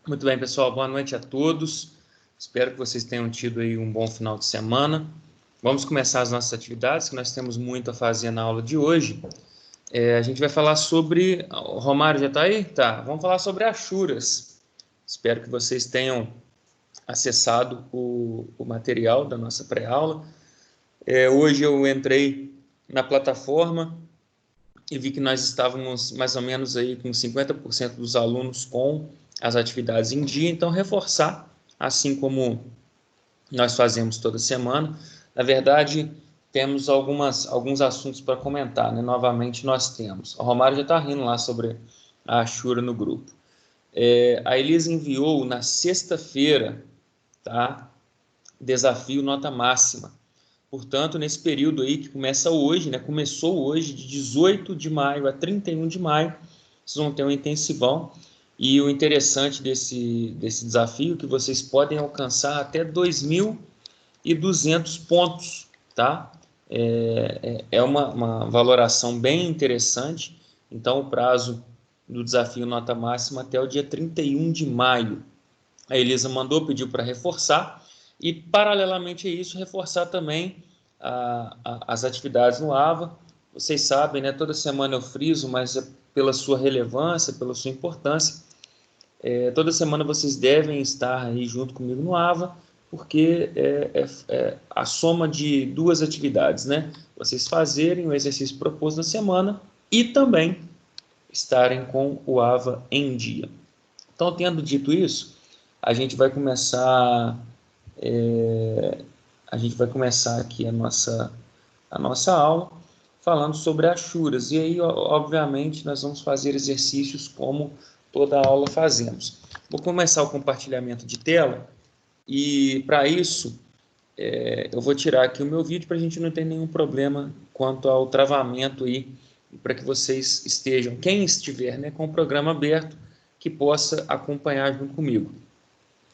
Muito bem, pessoal, boa noite a todos. Espero que vocês tenham tido aí um bom final de semana. Vamos começar as nossas atividades, que nós temos muito a fazer na aula de hoje. A gente vai falar sobre... O Romário já está aí? Tá. Vamos falar sobre achuras. Espero que vocês tenham acessado o material da nossa pré-aula. Hoje eu entrei na plataforma e vi que nós estávamos mais ou menos aí com 50% dos alunos com as atividades em dia, então reforçar, assim como nós fazemos toda semana. Na verdade, temos alguns assuntos para comentar, né? Novamente nós temos. O Romário já está rindo lá sobre a Ashura no grupo. A Elisa enviou na sexta-feira, tá? Desafio nota máxima. Portanto, nesse período aí que começa hoje, né? Começou hoje, de 18 de maio a 31 de maio, vocês vão ter um intensivão. E o interessante desse desafio é que vocês podem alcançar até 2.200 pontos, tá? É uma valoração bem interessante. Então, o prazo do desafio nota máxima até o dia 31 de maio. A Elisa pediu para reforçar e, paralelamente a isso, reforçar também as atividades no AVA. Vocês sabem, né? Toda semana eu friso, mas pela sua relevância, pela sua importância, toda semana vocês devem estar aí junto comigo no AVA, porque é a soma de duas atividades, né? Vocês fazerem o exercício proposto na semana e também estarem com o AVA em dia. Então, tendo dito isso, a gente vai começar aqui a nossa aula falando sobre achuras. E aí, obviamente, nós vamos fazer exercícios como toda aula fazemos. Vou começar o compartilhamento de tela e, para isso, eu vou tirar aqui o meu vídeo para a gente não ter nenhum problema quanto ao travamento aí, para que vocês estejam, quem estiver, né, com o programa aberto, que possa acompanhar junto comigo.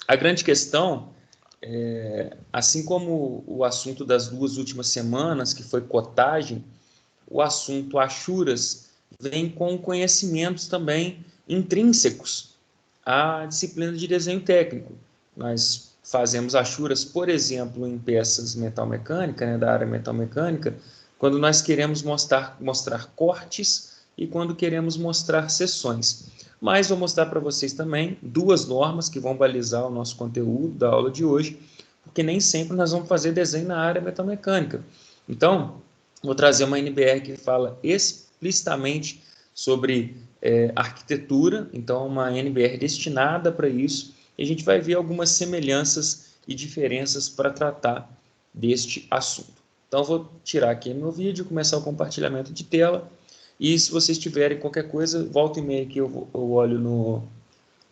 A grande questão, assim como o assunto das duas últimas semanas, que foi cotagem, o assunto achuras vem com conhecimentos também intrínsecos à disciplina de desenho técnico. Nós fazemos achuras, por exemplo, em peças metalmecânica, né, da área metalmecânica, quando nós queremos mostrar cortes e quando queremos mostrar seções. Mas vou mostrar para vocês também duas normas que vão balizar o nosso conteúdo da aula de hoje, porque nem sempre nós vamos fazer desenho na área metalmecânica. Então, vou trazer uma NBR que fala explicitamente sobre arquitetura, então uma NBR destinada para isso, e a gente vai ver algumas semelhanças e diferenças para tratar deste assunto. Então, vou tirar aqui meu vídeo, começar o compartilhamento de tela, e se vocês tiverem qualquer coisa, volta e meia que eu olho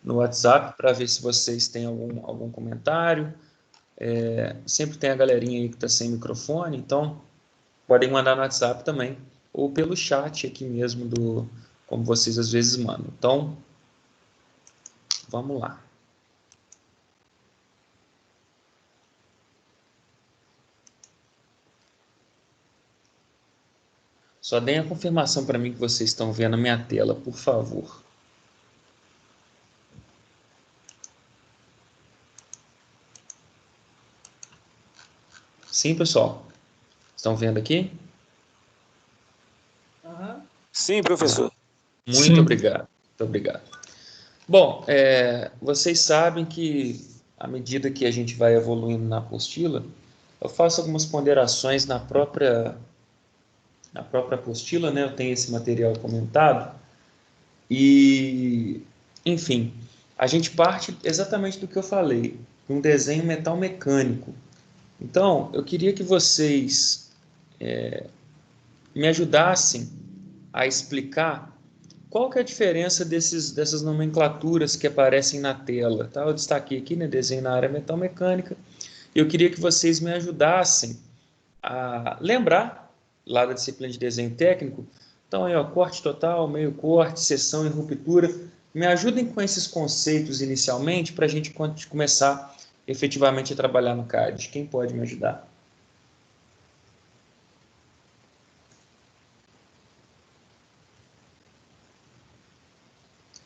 no WhatsApp para ver se vocês têm algum comentário. Sempre tem a galerinha aí que está sem microfone, então podem mandar no WhatsApp também, ou pelo chat aqui mesmo, como vocês às vezes mandam. Então, vamos lá. Só deem a confirmação para mim que vocês estão vendo a minha tela, por favor. Sim, pessoal? Estão vendo aqui? Sim, professor. Muito obrigado. Muito obrigado. Bom, vocês sabem que, à medida que a gente vai evoluindo na apostila, eu faço algumas ponderações na própria apostila, né? Eu tenho esse material comentado e, enfim, a gente parte exatamente do que eu falei, de um desenho metal mecânico. Então, eu queria que vocês me ajudassem a explicar qual que é a diferença dessas nomenclaturas que aparecem na tela. Tá? Eu destaquei aqui, né, desenho na área metalmecânica, e eu queria que vocês me ajudassem a lembrar, lá da disciplina de desenho técnico, então aí, ó, corte total, meio corte, seção e ruptura. Me ajudem com esses conceitos inicialmente para a gente começar efetivamente a trabalhar no CAD. Quem pode me ajudar?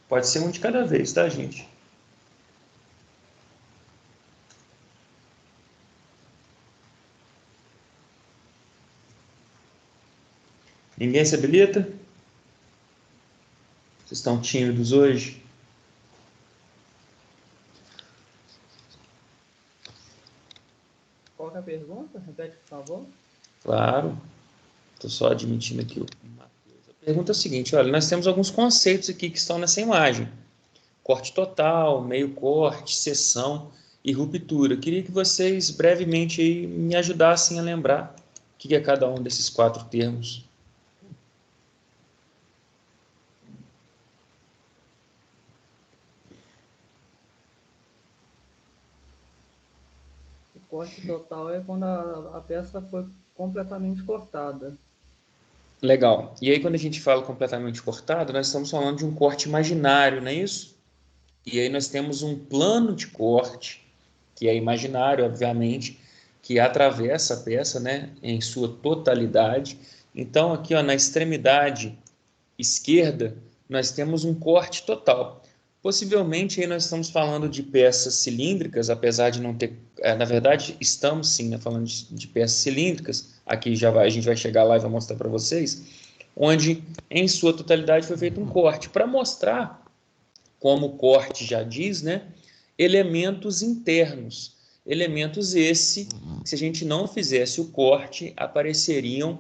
Pode ser um de cada vez, tá, gente? Ninguém se habilita? Vocês estão tímidos hoje? Qual que é a pergunta? Repete, por favor. Claro. Estou só admitindo aqui o Matheus. A pergunta é a seguinte, olha, nós temos alguns conceitos aqui que estão nessa imagem. Corte total, meio corte, seção e ruptura. Eu queria que vocês brevemente aí me ajudassem a lembrar o que é cada um desses 4 termos. O corte total é quando a peça foi completamente cortada. Legal. E aí, quando a gente fala completamente cortado, nós estamos falando de um corte imaginário, não é isso? E aí nós temos um plano de corte, que é imaginário, obviamente, que atravessa a peça, né, em sua totalidade. Então, aqui, ó, na extremidade esquerda, nós temos um corte total. Possivelmente, aí nós estamos falando de peças cilíndricas, apesar de não ter... na verdade, estamos sim, né, falando de peças cilíndricas. Aqui a gente vai chegar lá e vai mostrar para vocês, onde, em sua totalidade, foi feito um corte, para mostrar, como o corte já diz, né, elementos internos. Elementos esse, que se a gente não fizesse o corte, apareceriam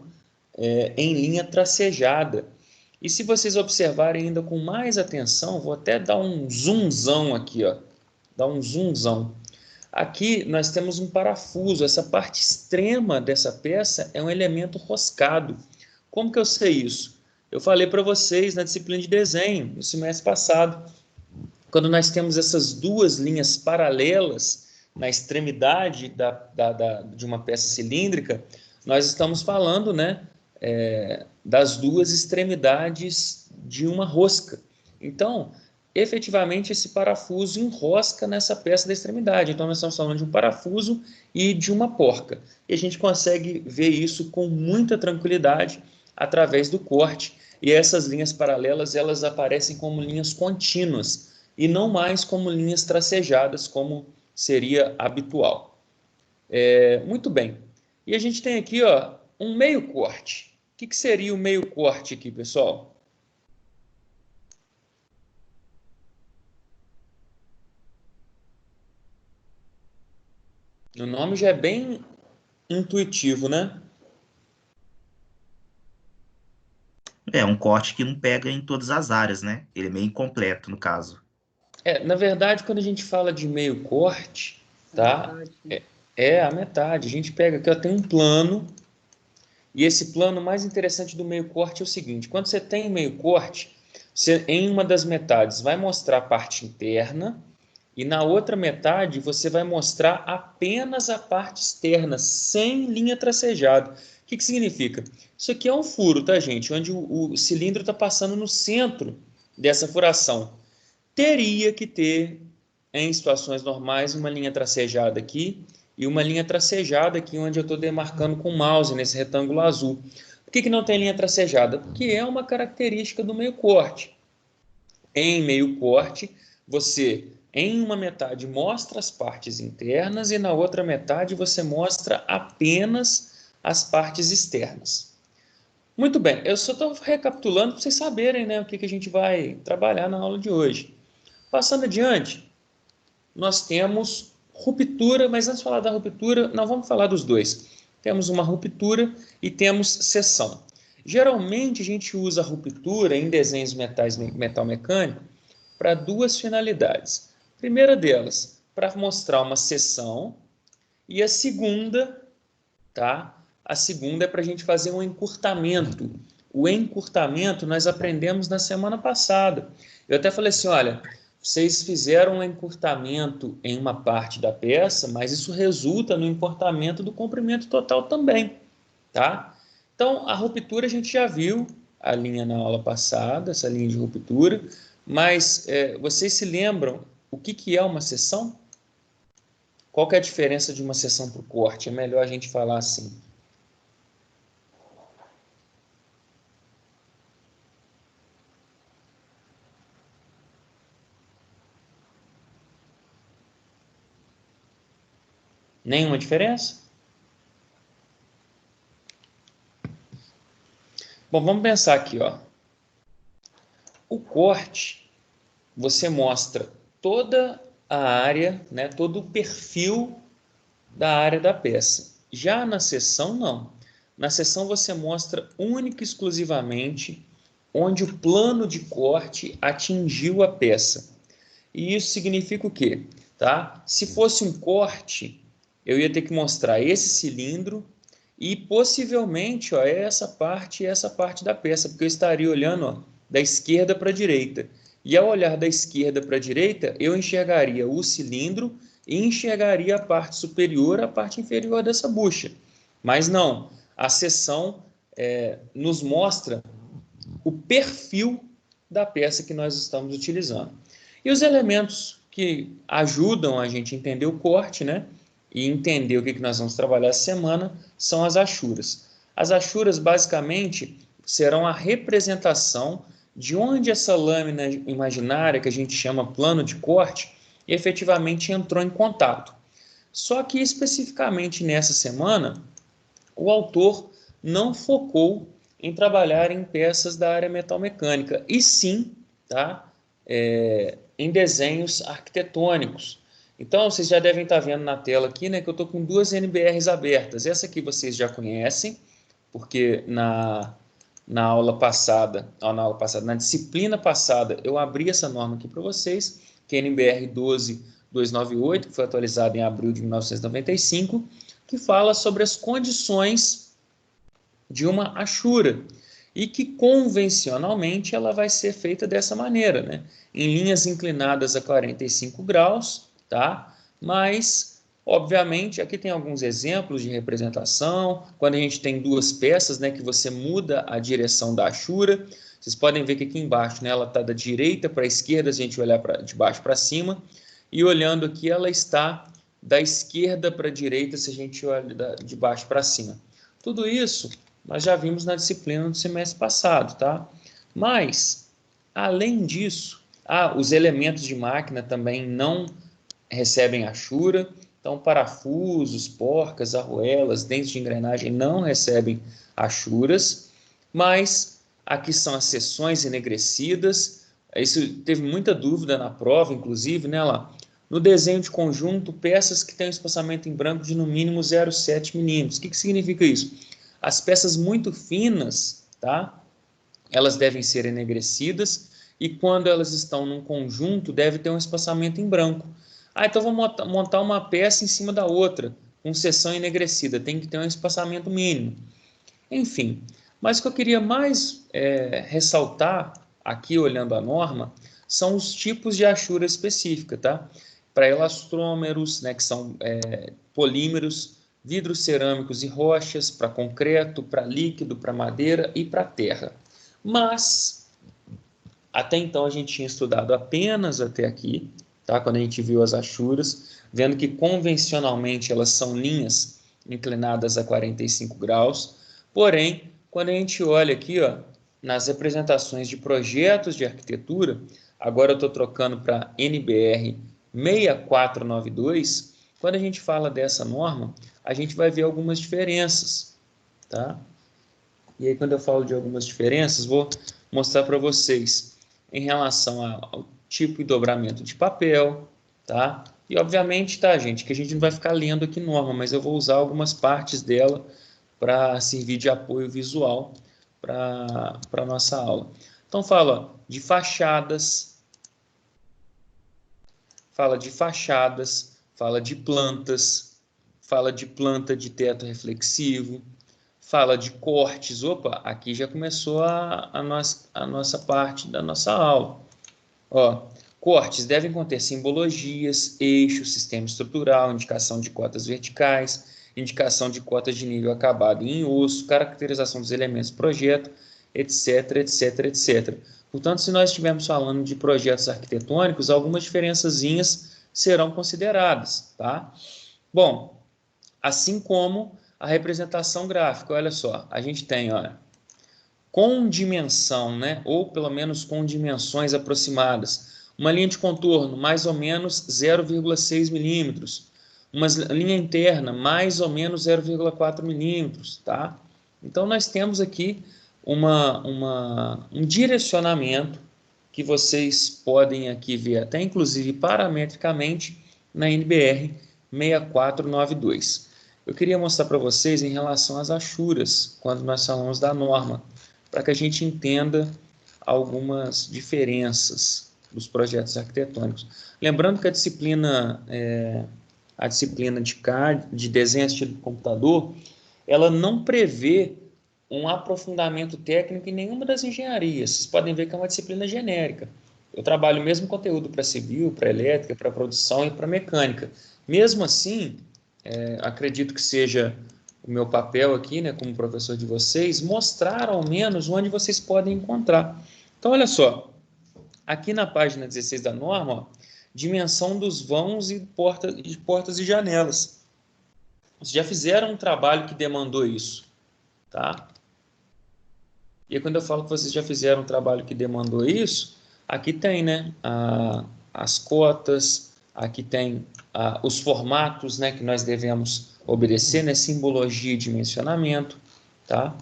em linha tracejada. E se vocês observarem ainda com mais atenção, vou até dar um zoomzão aqui, ó. Dar um zoomzão. Aqui nós temos um parafuso, essa parte extrema dessa peça é um elemento roscado. Como que eu sei isso? Eu falei para vocês na disciplina de desenho, no semestre passado, quando nós temos essas duas linhas paralelas na extremidade de uma peça cilíndrica, nós estamos falando, né, das duas extremidades de uma rosca. Então, efetivamente, esse parafuso enrosca nessa peça da extremidade. Então, nós estamos falando de um parafuso e de uma porca. E a gente consegue ver isso com muita tranquilidade através do corte. E essas linhas paralelas, elas aparecem como linhas contínuas e não mais como linhas tracejadas, como seria habitual. Muito bem. E a gente tem aqui, ó, um meio corte. O que seria o meio corte aqui, pessoal? O nome já é bem intuitivo, né? É um corte que não pega em todas as áreas, né? Ele é meio incompleto, no caso. Na verdade, quando a gente fala de meio corte, tá? Metade. É a metade. A gente pega aqui, ó, tem um plano, e esse plano mais interessante do meio corte é o seguinte: quando você tem meio corte, você, em uma das metades, vai mostrar a parte interna, e na outra metade você vai mostrar apenas a parte externa, sem linha tracejada. O que significa? Isso aqui é um furo, tá, gente? Onde o cilindro está passando no centro dessa furação. Teria que ter, em situações normais, uma linha tracejada aqui e uma linha tracejada aqui, onde eu estou demarcando com o mouse, nesse retângulo azul. Por que não tem linha tracejada? Porque é uma característica do meio corte. Em meio corte, você, em uma metade, mostra as partes internas e na outra metade você mostra apenas as partes externas. Muito bem, eu só estou recapitulando para vocês saberem, né, o que a gente vai trabalhar na aula de hoje. Passando adiante, nós temos ruptura, mas antes de falar da ruptura, nós vamos falar dos dois. Temos uma ruptura e temos seção. Geralmente a gente usa a ruptura em desenhos metal mecânico para duas finalidades. A primeira delas, para mostrar uma seção, e a segunda, tá? A segunda é para a gente fazer um encurtamento. O encurtamento nós aprendemos na semana passada. Eu até falei assim, olha, vocês fizeram um encurtamento em uma parte da peça, mas isso resulta no encurtamento do comprimento total também, tá? Então, a ruptura a gente já viu a linha na aula passada, essa linha de ruptura, mas vocês se lembram o que é uma seção? Qual que é a diferença de uma seção para o corte? É melhor a gente falar assim. Nenhuma diferença? Bom, vamos pensar aqui, ó. O corte, você mostra toda a área, né, todo o perfil da área da peça. Já na seção, não. Na seção você mostra única e exclusivamente onde o plano de corte atingiu a peça. E isso significa o quê? Tá? Se fosse um corte, eu ia ter que mostrar esse cilindro e possivelmente ó, essa parte e essa parte da peça, porque eu estaria olhando ó, da esquerda para a direita. E ao olhar da esquerda para a direita, eu enxergaria o cilindro e enxergaria a parte superior, a parte inferior dessa bucha. Mas não, a seção nos mostra o perfil da peça que nós estamos utilizando. E os elementos que ajudam a gente a entender o corte, né? E entender o que nós vamos trabalhar essa semana são as achuras. As achuras, basicamente, serão a representação de onde essa lâmina imaginária, que a gente chama plano de corte, efetivamente entrou em contato. Só que, especificamente nessa semana, o autor não focou em trabalhar em peças da área metalmecânica, e sim, tá? Em desenhos arquitetônicos. Então, vocês já devem estar vendo na tela aqui, né, que eu estou com duas NBRs abertas. Essa aqui vocês já conhecem, porque na na disciplina passada, eu abri essa norma aqui para vocês, que é a NBR 12298, que foi atualizada em abril de 1995, que fala sobre as condições de uma achura e que convencionalmente ela vai ser feita dessa maneira, né? Em linhas inclinadas a 45 graus, tá? Mas, obviamente, aqui tem alguns exemplos de representação, quando a gente tem duas peças, né, que você muda a direção da achura. Vocês podem ver que aqui embaixo, né, ela está da direita para a esquerda, se a gente olhar de baixo para cima, e olhando aqui ela está da esquerda para a direita, se a gente olha de baixo para cima. Tudo isso nós já vimos na disciplina do semestre passado, tá? Mas, além disso, os elementos de máquina também não recebem achura, então parafusos, porcas, arruelas, dentes de engrenagem não recebem achuras, mas aqui são as seções enegrecidas. Isso teve muita dúvida na prova, inclusive, né, lá. No desenho de conjunto, peças que têm um espaçamento em branco de no mínimo 0,7 milímetros. O que significa isso? As peças muito finas, tá? Elas devem ser enegrecidas e quando elas estão num conjunto, deve ter um espaçamento em branco. Então vou montar uma peça em cima da outra, com seção enegrecida, tem que ter um espaçamento mínimo. Enfim, mas o que eu queria mais ressaltar, aqui olhando a norma, são os tipos de achura específica, tá? Para elastrômeros, né, que são polímeros, vidros cerâmicos e rochas, para concreto, para líquido, para madeira e para terra. Mas, até então a gente tinha estudado apenas até aqui, tá? Quando a gente viu as achuras, vendo que convencionalmente elas são linhas inclinadas a 45 graus, porém, quando a gente olha aqui, ó, nas representações de projetos de arquitetura, agora eu estou trocando para NBR 6492, quando a gente fala dessa norma, a gente vai ver algumas diferenças, tá? E aí, quando eu falo de algumas diferenças, vou mostrar para vocês em relação ao tipo e dobramento de papel, tá? E, obviamente, tá, gente, que a gente não vai ficar lendo aqui norma, mas eu vou usar algumas partes dela para servir de apoio visual para a nossa aula. Então, fala de fachadas, fala de plantas, fala de planta de teto reflexivo, fala de cortes. Opa, aqui já começou a nossa parte da nossa aula. Ó, cortes devem conter simbologias, eixos, sistema estrutural, indicação de cotas verticais, indicação de cotas de nível acabado em osso, caracterização dos elementos do projeto, etc, etc, etc. Portanto, se nós estivermos falando de projetos arquitetônicos, algumas diferençazinhas serão consideradas, tá? Bom, assim como a representação gráfica, olha só, a gente tem, olha, com dimensão, né, ou pelo menos com dimensões aproximadas, uma linha de contorno mais ou menos 0,6 milímetros, uma linha interna mais ou menos 0,4 milímetros, tá? Então nós temos aqui um direcionamento que vocês podem aqui ver até inclusive parametricamente na NBR 6492. Eu queria mostrar para vocês em relação às achuras, quando nós falamos da norma, para que a gente entenda algumas diferenças dos projetos arquitetônicos. Lembrando que a disciplina de CAD, de desenho assistido por computador, ela não prevê um aprofundamento técnico em nenhuma das engenharias. Vocês podem ver que é uma disciplina genérica. Eu trabalho o mesmo conteúdo para civil, para elétrica, para produção e para mecânica. Mesmo assim, acredito que seja o meu papel aqui, né, como professor de vocês, mostrar ao menos onde vocês podem encontrar. Então, olha só, aqui na página 16 da norma, ó, dimensão dos vãos e portas e janelas. Vocês já fizeram um trabalho que demandou isso, tá? E aí, quando eu falo que vocês já fizeram um trabalho que demandou isso, aqui tem, né, as cotas, aqui tem os formatos, né, que nós devemos obedecer, né, simbologia e dimensionamento, tá?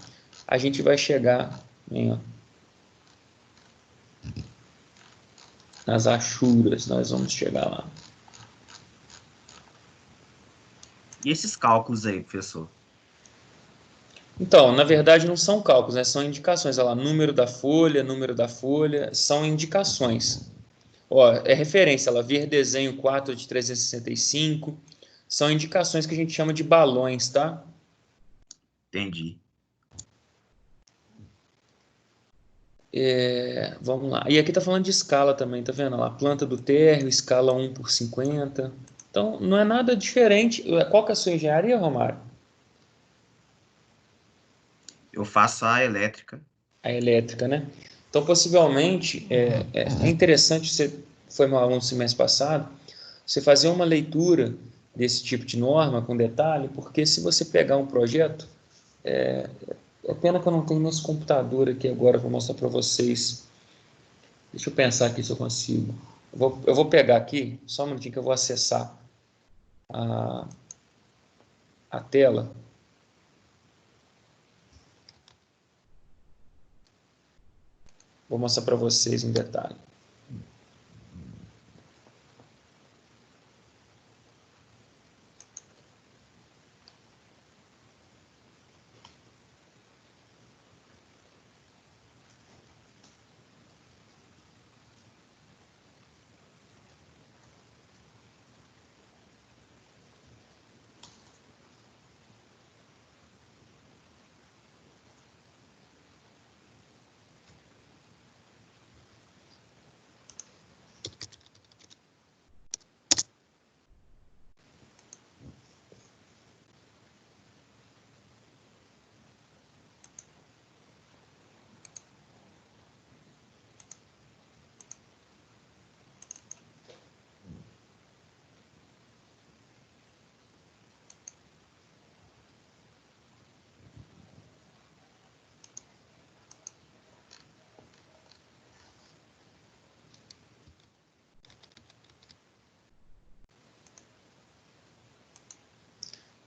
A gente vai chegar nas achuras, nós vamos chegar lá. E esses cálculos aí, professor? Então, na verdade, não são cálculos, né? São indicações. Olha lá, número da folha, são indicações. Ó, é referência, ela ver desenho 4 de 365, são indicações que a gente chama de balões, tá? Entendi. Vamos lá. E aqui tá falando de escala também, tá vendo? Lá, planta do térreo, escala 1/50. Então, não é nada diferente. Qual que é a sua engenharia, Romário? Eu faço a elétrica. A elétrica, né? Então, possivelmente, é interessante, você foi meu aluno no semestre passado, você fazer uma leitura desse tipo de norma com detalhe, porque se você pegar um projeto, é pena que eu não tenho nesse computador aqui agora, vou mostrar para vocês. Deixa eu pensar aqui se eu consigo. Eu vou pegar aqui, só um minutinho que eu vou acessar a tela. Vou mostrar para vocês um detalhe.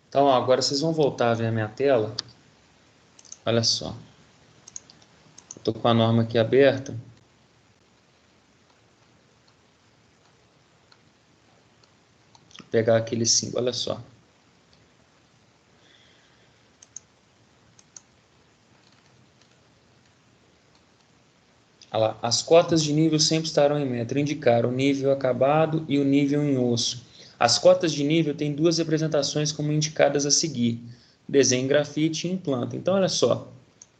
Então, ó, agora vocês vão voltar a ver a minha tela. Olha só. Estou com a norma aqui aberta. Vou pegar aquele símbolo, olha só. Olha lá, as cotas de nível sempre estarão em metro. Indicar o nível acabado e o nível em osso. As cotas de nível têm duas representações como indicadas a seguir. Desenho em grafite e em planta. Então, olha só.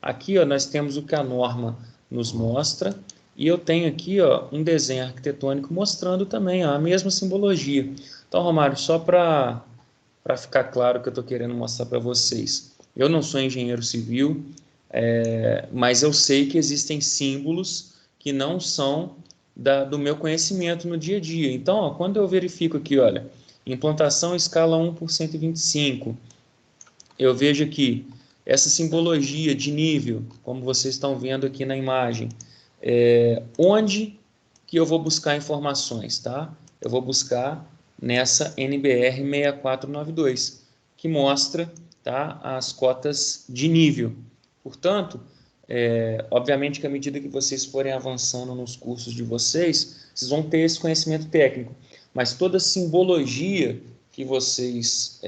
Aqui ó, nós temos o que a norma nos mostra. E eu tenho aqui ó, um desenho arquitetônico mostrando também ó, a mesma simbologia. Então, Romário, só para ficar claro o que eu estou querendo mostrar para vocês. Eu não sou engenheiro civil, mas eu sei que existem símbolos que não são do meu conhecimento no dia a dia. Então, ó, quando eu verifico aqui, olha, implantação escala 1/125, eu vejo aqui essa simbologia de nível, como vocês estão vendo aqui na imagem, onde que eu vou buscar informações, tá? Eu vou buscar nessa NBR 6492, que mostra, tá, as cotas de nível. Portanto, Obviamente que à medida que vocês forem avançando nos cursos de vocês, vocês vão ter esse conhecimento técnico, mas toda simbologia que vocês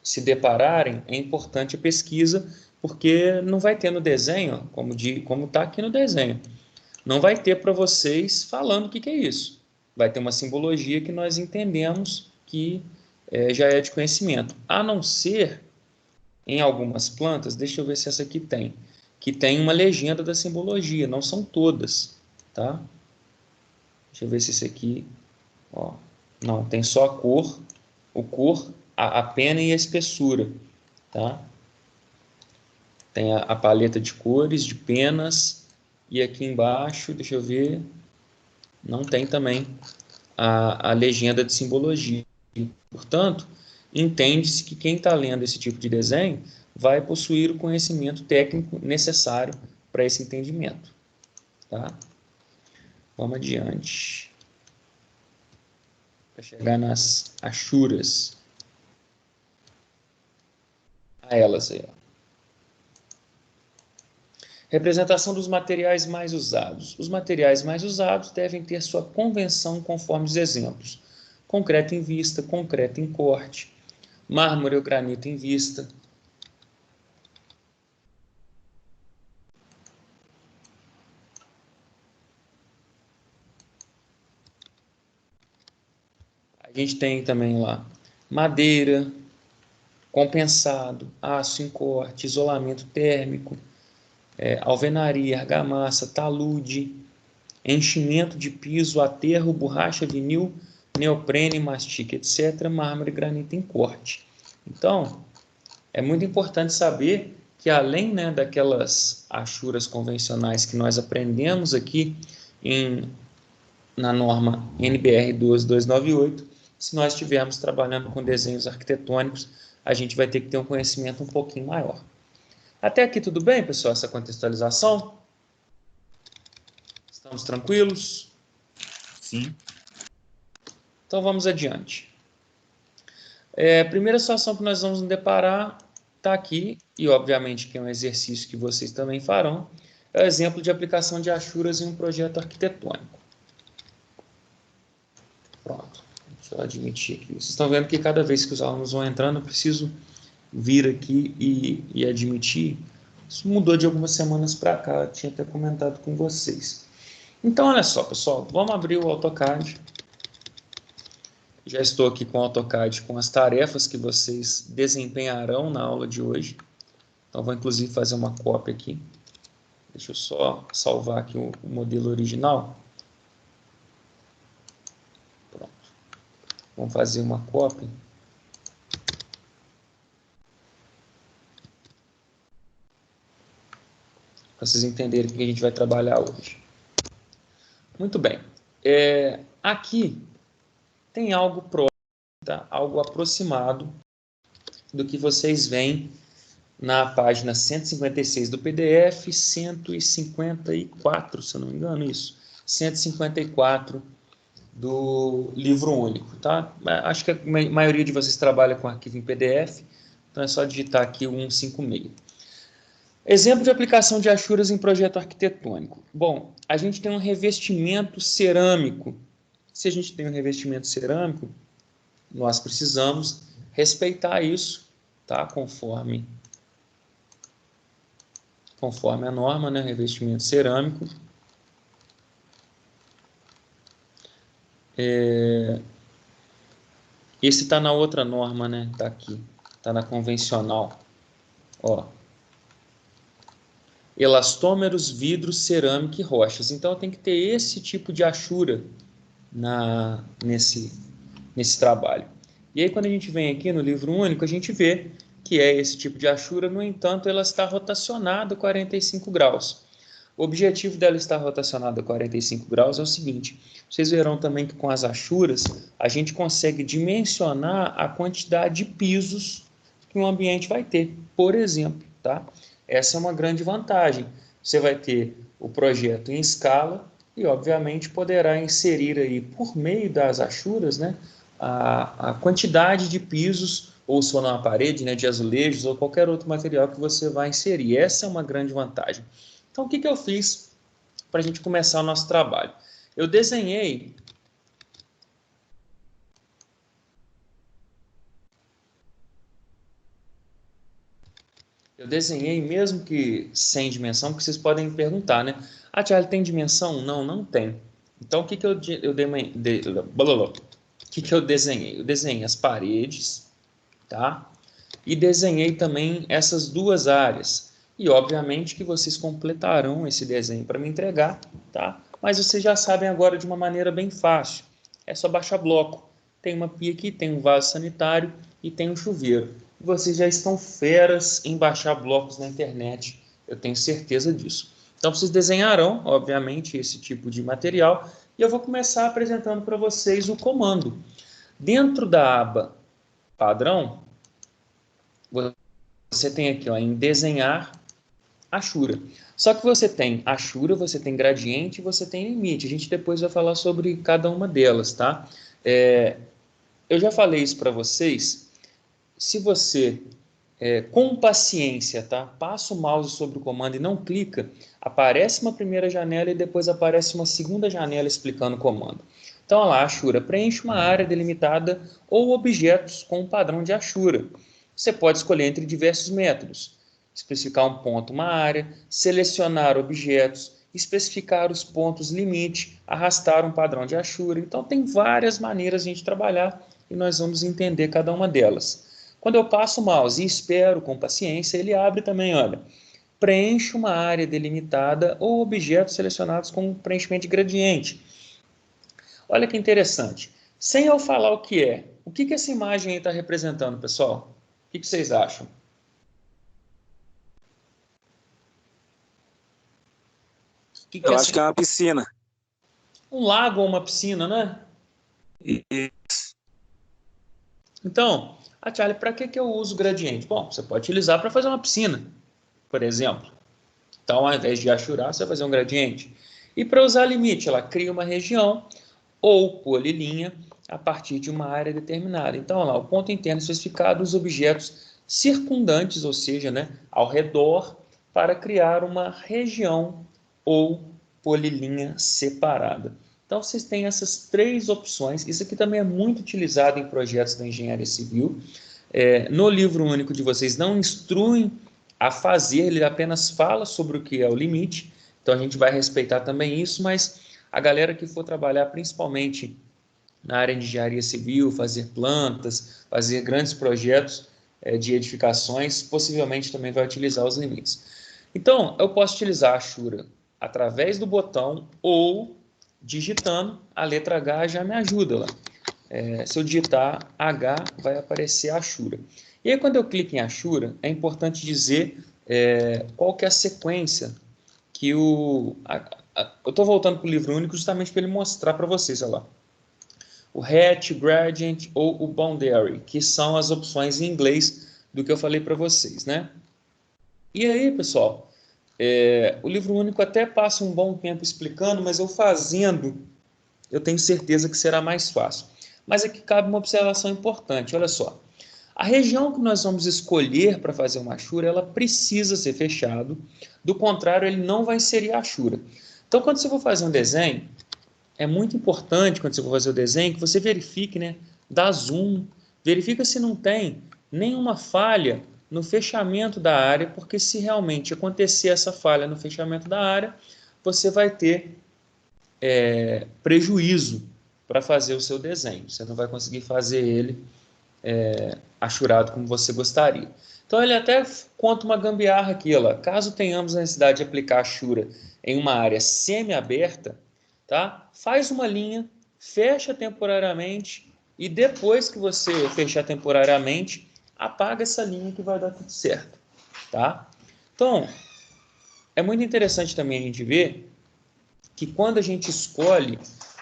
se depararem, é importante a pesquisa, porque não vai ter no desenho, como está aqui no desenho, não vai ter para vocês falando o que é isso. Vai ter uma simbologia que nós entendemos que já é de conhecimento, a não ser em algumas plantas, deixa eu ver se essa aqui tem, que tem uma legenda da simbologia, não são todas, tá? Deixa eu ver se esse aqui, ó, não, tem só a cor, a pena e a espessura, tá? Tem a paleta de cores, de penas, e aqui embaixo, deixa eu ver, não tem também a legenda de simbologia. Portanto, entende-se que quem está lendo esse tipo de desenho vai possuir o conhecimento técnico necessário para esse entendimento. Tá? Vamos adiante. Para chegar nas achuras. A elas aí, ó. Representação dos materiais mais usados. Os materiais mais usados devem ter sua convenção conforme os exemplos. Concreto em vista, concreto em corte, mármore ou granito em vista. A gente tem também lá madeira, compensado, aço em corte, isolamento térmico, alvenaria, argamassa, talude, enchimento de piso, aterro, borracha, vinil, neoprene, mastique, etc., mármore e granito em corte. Então, é muito importante saber que além, né, daquelas achuras convencionais que nós aprendemos aqui na norma NBR 12298, se nós estivermos trabalhando com desenhos arquitetônicos, a gente vai ter que ter um conhecimento um pouquinho maior. Até aqui tudo bem, pessoal, essa contextualização? Estamos tranquilos? Sim. Então vamos adiante. A primeira situação que nós vamos nos deparar está aqui, e obviamente que é um exercício que vocês também farão, é o exemplo de aplicação de achuras em um projeto arquitetônico. Pronto, deixa eu admitir aqui. Vocês estão vendo que cada vez que os alunos vão entrando, eu preciso vir aqui e admitir. Isso mudou de algumas semanas para cá, eu tinha até comentado com vocês. Então, olha só, pessoal, vamos abrir o AutoCAD. Já estou aqui com o AutoCAD com as tarefas que vocês desempenharão na aula de hoje. Então, vou inclusive fazer uma cópia aqui. Deixa eu só salvar aqui o modelo original. Pronto. Vamos fazer uma cópia. Para vocês entenderem o que a gente vai trabalhar hoje. Muito bem. Aqui tem algo próximo, tá? Algo aproximado do que vocês veem na página 156 do PDF, 154, se eu não me engano, isso. 154 do livro único, tá? Acho que a maioria de vocês trabalha com arquivo em PDF, então é só digitar aqui o 156. Exemplo de aplicação de achuras em projeto arquitetônico. Bom, a gente tem um revestimento cerâmico. Se a gente tem um revestimento cerâmico, nós precisamos respeitar isso, tá? Conforme a norma, né? Revestimento cerâmico. Esse está na outra norma, né? Está aqui, está na convencional. Ó. Elastômeros, vidros, cerâmica e rochas. Então, tem que ter esse tipo de achura nesse trabalho. E aí, quando a gente vem aqui no livro único, a gente vê que é esse tipo de achura, no entanto, ela está rotacionada a 45 graus. O objetivo dela estar rotacionada a 45 graus é o seguinte: vocês verão também que com as achuras, a gente consegue dimensionar a quantidade de pisos que um ambiente vai ter, por exemplo, tá? Essa é uma grande vantagem. Você vai ter o projeto em escala e, obviamente, poderá inserir aí, por meio das achuras, né, a quantidade de pisos ou se for numa parede, né, de azulejos, ou qualquer outro material que você vai inserir. Essa é uma grande vantagem. Então, o que eu fiz para a gente começar o nosso trabalho? Eu desenhei mesmo que sem dimensão, porque vocês podem me perguntar, né? Ah, Thiago, tem dimensão? Não, não tem. Então, o que eu desenhei? Eu desenhei as paredes, tá? E desenhei também essas duas áreas. E, obviamente, que vocês completarão esse desenho para me entregar, tá? Mas vocês já sabem agora de uma maneira bem fácil. É só baixar bloco. Tem uma pia aqui, tem um vaso sanitário e tem um chuveiro. Vocês já estão feras em baixar blocos na internet, eu tenho certeza disso. Então, vocês desenharão, obviamente, esse tipo de material e eu vou começar apresentando para vocês o comando. Dentro da aba padrão, você tem aqui ó, em desenhar Ashura. Só que você tem Ashura, você tem gradiente e você tem limite. A gente depois vai falar sobre cada uma delas, tá? Eu já falei isso para vocês. Se você, com paciência, tá? Passa o mouse sobre o comando e não clica, aparece uma primeira janela e depois aparece uma segunda janela explicando o comando. Então, olha lá, Ashura, preenche uma área delimitada ou objetos com o padrão de Ashura. Você pode escolher entre diversos métodos. Especificar um ponto, uma área, selecionar objetos, especificar os pontos limite, arrastar um padrão de Ashura. Então, tem várias maneiras de a gente trabalhar e nós vamos entender cada uma delas. Quando eu passo o mouse e espero com paciência, ele abre também, olha. Preenche uma área delimitada ou objetos selecionados com preenchimento de gradiente. Olha que interessante. Sem eu falar o que é, o que essa imagem aí está representando, pessoal? O que vocês acham? Eu acho que é uma piscina. Um lago ou uma piscina, né? Isso. Então, Charlie, para que eu uso gradiente? Bom, você pode utilizar para fazer uma piscina, por exemplo. Então, ao invés de achurar, você vai fazer um gradiente. E para usar limite, ela cria uma região ou polilinha a partir de uma área determinada. Então, olha lá, o ponto interno especificado, os objetos circundantes, ou seja, né, ao redor, para criar uma região ou polilinha separada. Então, vocês têm essas três opções. Isso aqui também é muito utilizado em projetos da engenharia civil. No livro único de vocês não instruem a fazer, ele apenas fala sobre o que é o limite. Então, a gente vai respeitar também isso, mas a galera que for trabalhar principalmente na área de engenharia civil, fazer plantas, fazer grandes projetos de edificações, possivelmente também vai utilizar os limites. Então, eu posso utilizar a Ashura através do botão ou digitando a letra H já me ajuda lá. Se eu digitar H, vai aparecer a Ashura. E aí, quando eu clico em Ashura, é importante dizer qual que é a sequência que eu estou voltando para o livro único justamente para ele mostrar para vocês, olha lá. O hatch, gradient ou o boundary, que são as opções em inglês do que eu falei para vocês, né? E aí, pessoal, o livro único até passa um bom tempo explicando, mas eu fazendo, eu tenho certeza que será mais fácil. Mas aqui cabe uma observação importante, olha só. A região que nós vamos escolher para fazer uma Ashura, ela precisa ser fechada, do contrário, ele não vai inserir a Ashura. Então, quando você for fazer um desenho, é muito importante, quando você for fazer o desenho, que você verifique, né, dá zoom, verifica se não tem nenhuma falha no fechamento da área, porque se realmente acontecer essa falha no fechamento da área, você vai ter prejuízo para fazer o seu desenho. Você não vai conseguir fazer ele achurado como você gostaria. Então, ele até conta uma gambiarra aqui, ó, caso tenhamos a necessidade de aplicar Ashura em uma área semi-aberta, tá? Faz uma linha, fecha temporariamente e depois que você fechar temporariamente, apaga essa linha que vai dar tudo certo, tá? Então, é muito interessante também a gente ver que quando a gente escolhe,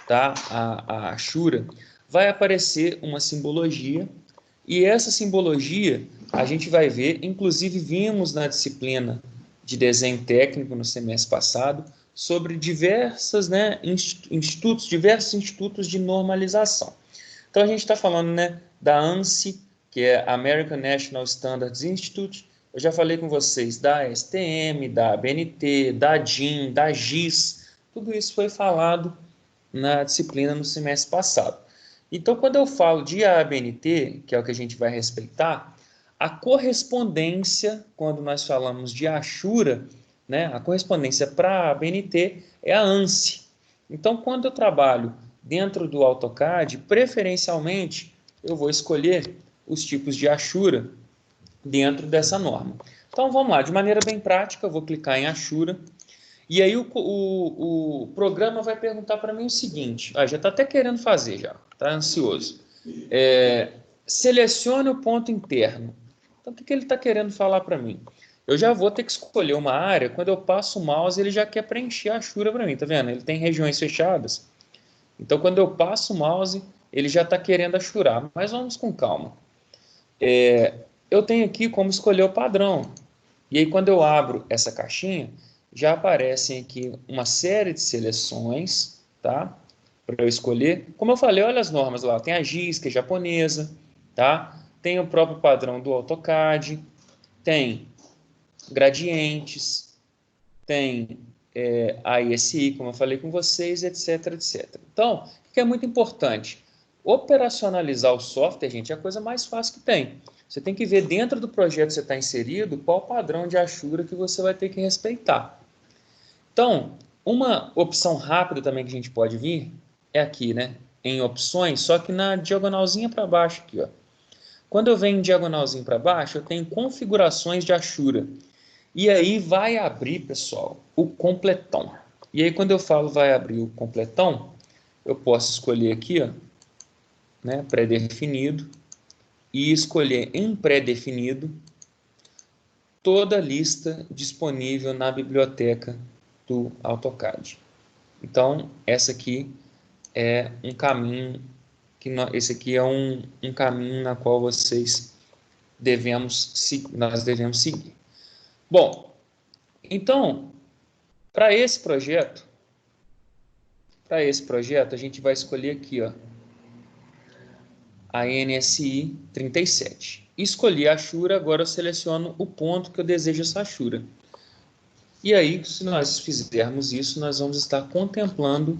tá, a Ashura, vai aparecer uma simbologia e essa simbologia a gente vai ver, inclusive vimos na disciplina de desenho técnico no semestre passado, sobre diversos institutos de normalização. Então, a gente está falando, né, da ANSI, que é American National Standards Institute. Eu já falei com vocês da STM, da ABNT, da DIN, da GIS. Tudo isso foi falado na disciplina no semestre passado. Então, quando eu falo de ABNT, que é o que a gente vai respeitar, a correspondência, quando nós falamos de Ashura, né, a correspondência para a ABNT é a ANSI. Então, quando eu trabalho dentro do AutoCAD, preferencialmente, eu vou escolher os tipos de Ashura dentro dessa norma. Então, vamos lá, de maneira bem prática, eu vou clicar em Ashura, e aí o programa vai perguntar para mim o seguinte, já está até querendo fazer, já está ansioso. Selecione o ponto interno. Então, o que ele está querendo falar para mim? Eu já vou ter que escolher uma área, quando eu passo o mouse, ele já quer preencher a Ashura para mim, tá vendo? Ele tem regiões fechadas. Então, quando eu passo o mouse, ele já está querendo ashurar, mas vamos com calma. Eu tenho aqui como escolher o padrão. E aí, quando eu abro essa caixinha, já aparecem aqui uma série de seleções, tá? Para eu escolher. Como eu falei, olha as normas lá. Tem a GIS, que é japonesa, tá? Tem o próprio padrão do AutoCAD, tem gradientes, tem a ISI, como eu falei com vocês, etc, etc. Então, o que é muito importante? Operacionalizar o software, gente, é a coisa mais fácil que tem. Você tem que ver dentro do projeto que você está inserido qual padrão de Ashura que você vai ter que respeitar. Então, uma opção rápida também que a gente pode vir é aqui, né? Em opções, só que na diagonalzinha para baixo aqui, ó. Quando eu venho em diagonalzinho para baixo, eu tenho configurações de Ashura. E aí vai abrir, pessoal, o completão. E aí quando eu falo vai abrir o completão, eu posso escolher aqui, ó, né, pré-definido, e escolher em pré-definido toda a lista disponível na biblioteca do AutoCAD. Então, essa aqui é um caminho, esse aqui é um caminho na qual nós devemos seguir. Bom, então, para esse projeto, a gente vai escolher aqui, ó, a NSI 37. Escolhi a Ashura, agora eu seleciono o ponto que eu desejo essa Ashura. E aí, se nós fizermos isso, nós vamos estar contemplando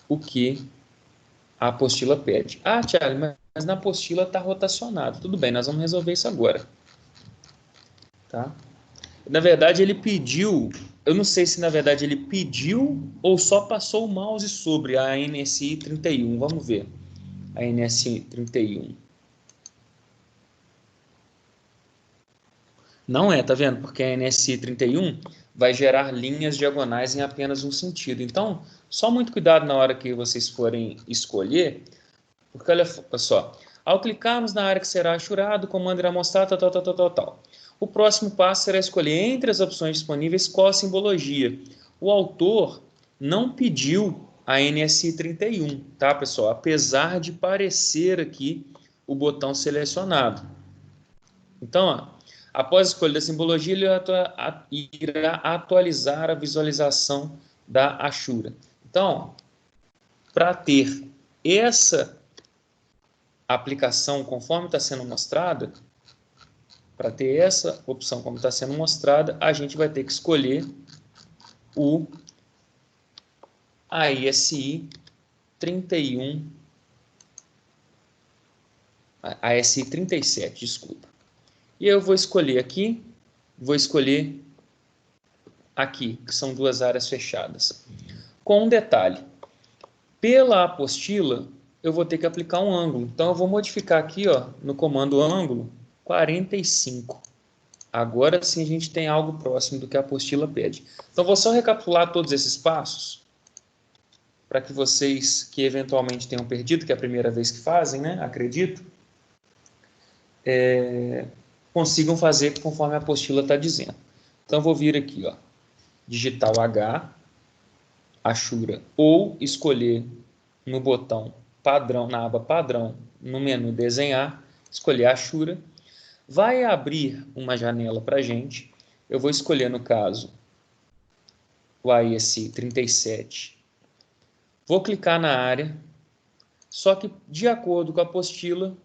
o que a apostila pede. Thiago, mas na apostila está rotacionado. Tudo bem, nós vamos resolver isso agora. Tá? Na verdade, ele pediu... Eu não sei se, na verdade, ele pediu ou só passou o mouse sobre a NSI 31. Vamos ver. A NSI 31. Não é, tá vendo? Porque a NSI 31 vai gerar linhas diagonais em apenas um sentido. Então, só muito cuidado na hora que vocês forem escolher, porque olha só, ao clicarmos na área que será ashurado, o comando irá mostrar tal. O próximo passo será escolher entre as opções disponíveis qual a simbologia. O autor não pediu a NSI 31, tá, pessoal? Apesar de parecer aqui o botão selecionado. Então, ó, após a escolha da simbologia, ele irá atualizar a visualização da Ashura. Então, para ter essa aplicação conforme está sendo mostrada, para ter essa opção como está sendo mostrada, a gente vai ter que escolher a ISI 31, a ISI 37, desculpa. E eu vou escolher aqui, que são duas áreas fechadas. Com um detalhe, pela apostila, eu vou ter que aplicar um ângulo. Então, eu vou modificar aqui, ó, no comando ângulo, 45. Agora sim a gente tem algo próximo do que a apostila pede. Então, vou só recapitular todos esses passos, para que vocês que eventualmente tenham perdido, que é a primeira vez que fazem, né? Acredito. Consigam fazer conforme a apostila está dizendo. Então, vou vir aqui, ó, digitar o H, Ashura, ou escolher no botão padrão, na aba padrão, no menu desenhar, escolher Ashura. Vai abrir uma janela para a gente. Eu vou escolher, no caso, o ISI 37. Vou clicar na área, só que, de acordo com a apostila,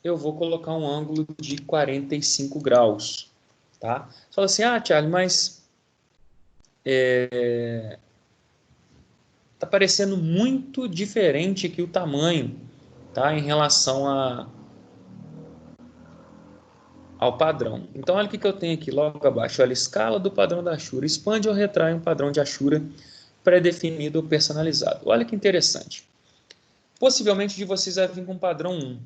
eu vou colocar um ângulo de 45 graus. Tá? Você fala assim, Charlie, mas tá parecendo muito diferente aqui o tamanho, tá? Em relação ao padrão. Então, olha o que eu tenho aqui logo abaixo. Olha, escala do padrão da Ashura. Expande ou retrai um padrão de Ashura pré-definido ou personalizado. Olha que interessante. Possivelmente de vocês vai vir com padrão 1.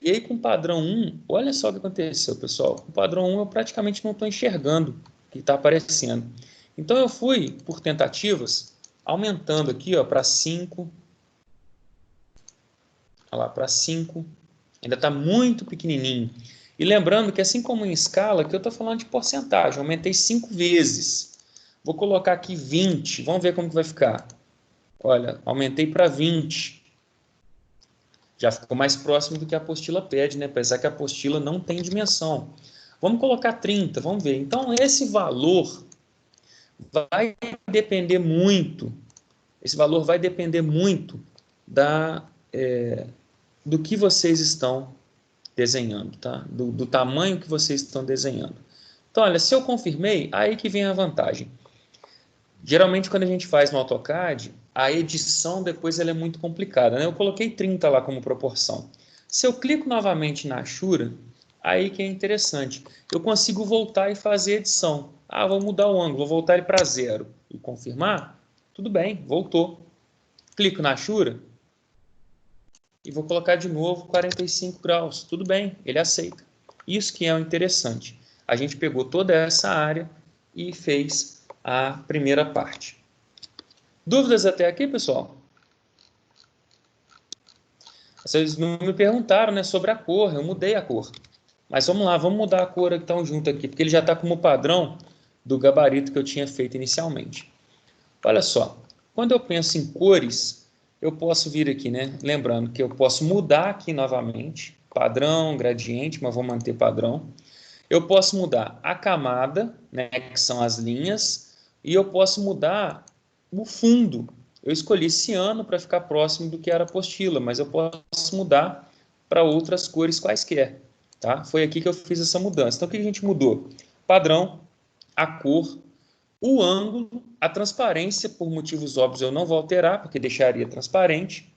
E aí, com o padrão 1, olha só o que aconteceu, pessoal. Com o padrão 1, eu praticamente não estou enxergando o que está aparecendo. Então, eu fui, por tentativas, aumentando aqui para 5. Olha lá, para 5. Ainda está muito pequenininho. E lembrando que, assim como em escala, que eu estou falando de porcentagem. Aumentei 5 vezes. Vou colocar aqui 20. Vamos ver como que vai ficar. Olha, aumentei para 20. Já ficou mais próximo do que a apostila pede, né? Apesar que a apostila não tem dimensão. Vamos colocar 30, vamos ver. Então, esse valor vai depender muito. Esse valor vai depender muito do que vocês estão desenhando, tá? Do tamanho que vocês estão desenhando. Então, olha, se eu confirmei, aí que vem a vantagem. Geralmente, quando a gente faz no AutoCAD, a edição depois ela é muito complicada, né? Eu coloquei 30 lá como proporção. Se eu clico novamente na Ashura, aí que é interessante. Eu consigo voltar e fazer edição. Vou mudar o ângulo, vou voltar ele para 0 e confirmar. Tudo bem, voltou. Clico na Ashura e vou colocar de novo 45 graus. Tudo bem, ele aceita. Isso que é o interessante. A gente pegou toda essa área e fez a primeira parte. Dúvidas até aqui, pessoal? Vocês não me perguntaram, né, sobre a cor. Eu mudei a cor. Mas vamos lá, vamos mudar a cor então junto aqui, porque ele já está como padrão do gabarito que eu tinha feito inicialmente. Olha só, quando eu penso em cores, eu posso vir aqui, né? Lembrando que eu posso mudar aqui novamente, padrão, gradiente, mas vou manter padrão. Eu posso mudar a camada, né, que são as linhas, e eu posso mudar o fundo. Eu escolhi ciano para ficar próximo do que era a apostila, mas eu posso mudar para outras cores quaisquer. Tá? Foi aqui que eu fiz essa mudança. Então, o que a gente mudou? Padrão, a cor, o ângulo, a transparência, por motivos óbvios eu não vou alterar, porque deixaria transparente.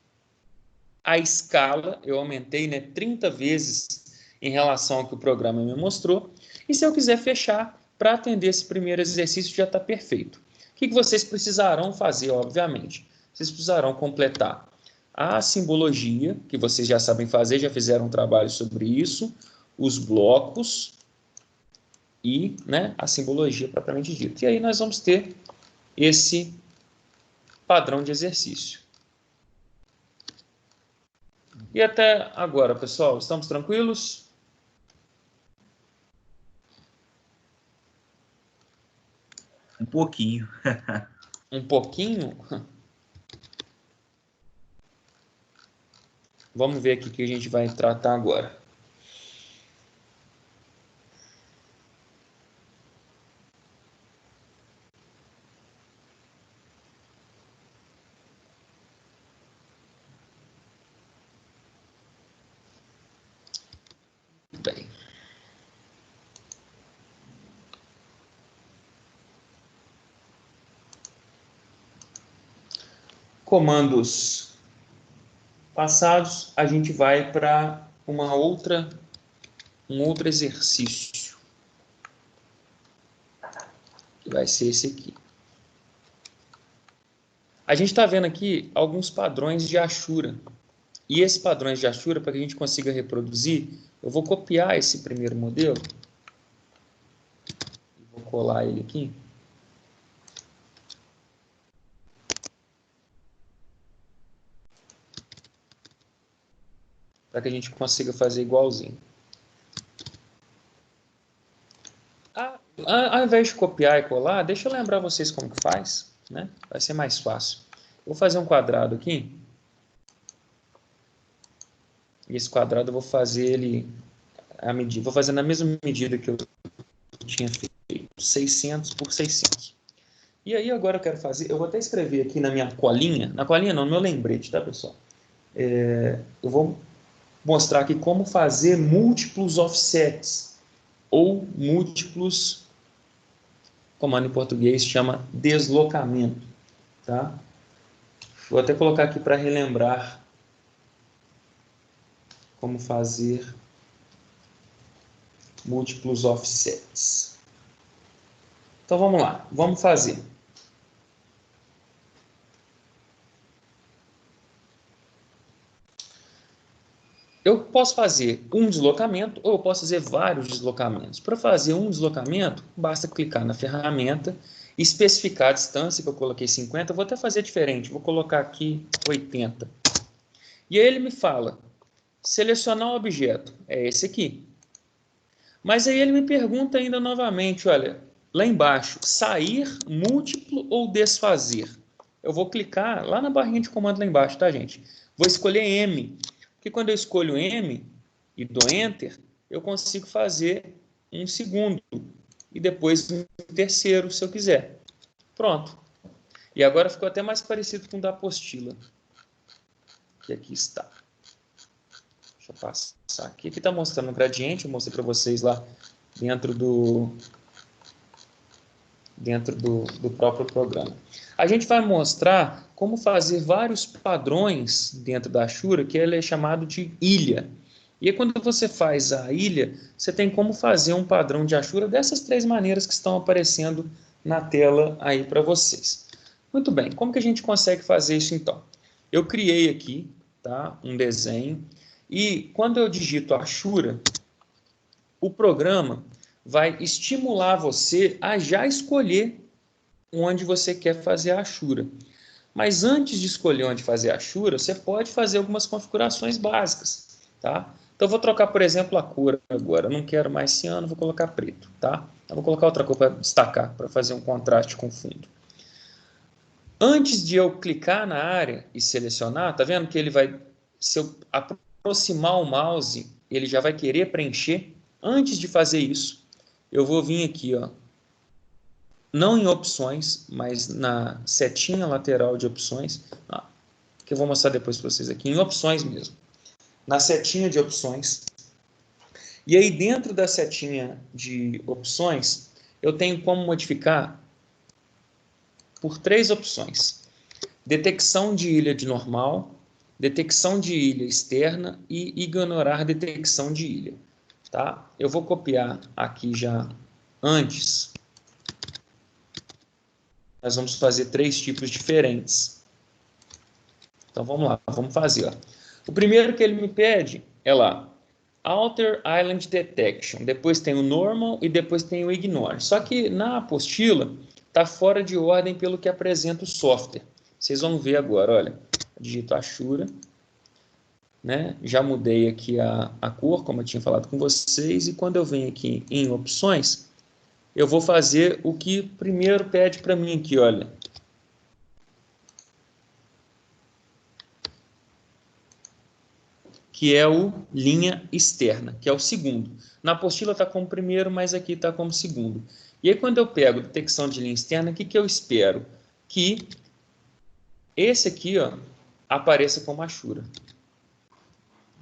A escala, eu aumentei 30 vezes em relação ao que o programa me mostrou. E se eu quiser fechar, para atender esse primeiro exercício já está perfeito. O que vocês precisarão fazer, obviamente? Vocês precisarão completar a simbologia, que vocês já sabem fazer, já fizeram um trabalho sobre isso, os blocos e a simbologia propriamente dita. E aí nós vamos ter esse padrão de exercício. E até agora, pessoal, estamos tranquilos? Um pouquinho. Um pouquinho? Vamos ver aqui o que a gente vai tratar agora. Bem. Comandos passados, a gente vai para um outro exercício, que vai ser esse aqui. A gente está vendo aqui alguns padrões de Ashura. E esses padrões de Ashura, para que a gente consiga reproduzir, eu vou copiar esse primeiro modelo. Vou colar ele aqui. Para que a gente consiga fazer igualzinho. Ao invés de copiar e colar, deixa eu lembrar vocês como que faz, né? Vai ser mais fácil. Vou fazer um quadrado aqui. E esse quadrado eu vou fazer ele vou fazer na mesma medida que eu tinha feito, 600 por 600. E aí agora eu quero fazer, eu vou até escrever aqui na minha colinha, na colinha não, no meu lembrete, tá, pessoal? Eu vou mostrar aqui como fazer múltiplos offsets, ou múltiplos, comando em português chama deslocamento, tá? Vou até colocar aqui para relembrar como fazer múltiplos offsets. Então vamos lá, vamos fazer. Eu posso fazer um deslocamento ou eu posso fazer vários deslocamentos. Para fazer um deslocamento, basta clicar na ferramenta, especificar a distância, que eu coloquei 50, vou até fazer diferente, vou colocar aqui 80. E aí ele me fala, selecionar o objeto, é esse aqui. Mas aí ele me pergunta ainda novamente, olha, lá embaixo, sair, múltiplo ou desfazer? Eu vou clicar lá na barrinha de comando lá embaixo, tá, gente? Vou escolher M. Porque quando eu escolho M e dou Enter, eu consigo fazer um segundo e depois um terceiro, se eu quiser. Pronto. E agora ficou até mais parecido com o da apostila. Que aqui está. Deixa eu passar aqui. Aqui está mostrando o gradiente, eu mostrei para vocês lá dentro do próprio programa. A gente vai mostrar como fazer vários padrões dentro da Ashura, que ele é chamado de ilha. E aí, quando você faz a ilha, você tem como fazer um padrão de Ashura dessas três maneiras que estão aparecendo na tela aí para vocês. Muito bem, como que a gente consegue fazer isso então? Eu criei aqui, tá, um desenho, e quando eu digito Ashura, o programa vai estimular você a já escolher onde você quer fazer a Ashura. Mas antes de escolher onde fazer a Ashura, você pode fazer algumas configurações básicas, tá? Então, eu vou trocar, por exemplo, a cor agora. Eu não quero mais ciano, vou colocar preto, tá? Eu vou colocar outra cor para destacar, para fazer um contraste com o fundo. Antes de eu clicar na área e selecionar, tá vendo que ele vai, se eu aproximar o mouse, ele já vai querer preencher? Antes de fazer isso, eu vou vir aqui, ó, não em opções, mas na setinha lateral de opções, que eu vou mostrar depois para vocês aqui, em opções mesmo. Na setinha de opções. E aí dentro da setinha de opções, eu tenho como modificar por três opções. Detecção de ilha de normal, detecção de ilha externa e ignorar detecção de ilha. Tá? Eu vou copiar aqui já antes. Nós vamos fazer três tipos diferentes. Então, vamos lá, vamos fazer. Ó. O primeiro que ele me pede é lá, Alter Island Detection. Depois tem o Normal e depois tem o Ignore. Só que na apostila está fora de ordem pelo que apresenta o software. Vocês vão ver agora, olha. Digito Ashura. Né? Já mudei aqui a cor, como eu tinha falado com vocês. E quando eu venho aqui em opções, eu vou fazer o que primeiro pede para mim aqui, olha. Que é o linha externa, que é o segundo. Na apostila está como primeiro, mas aqui está como segundo. E aí, quando eu pego detecção de linha externa, o que, que eu espero? Que esse aqui, ó, apareça como Ashura.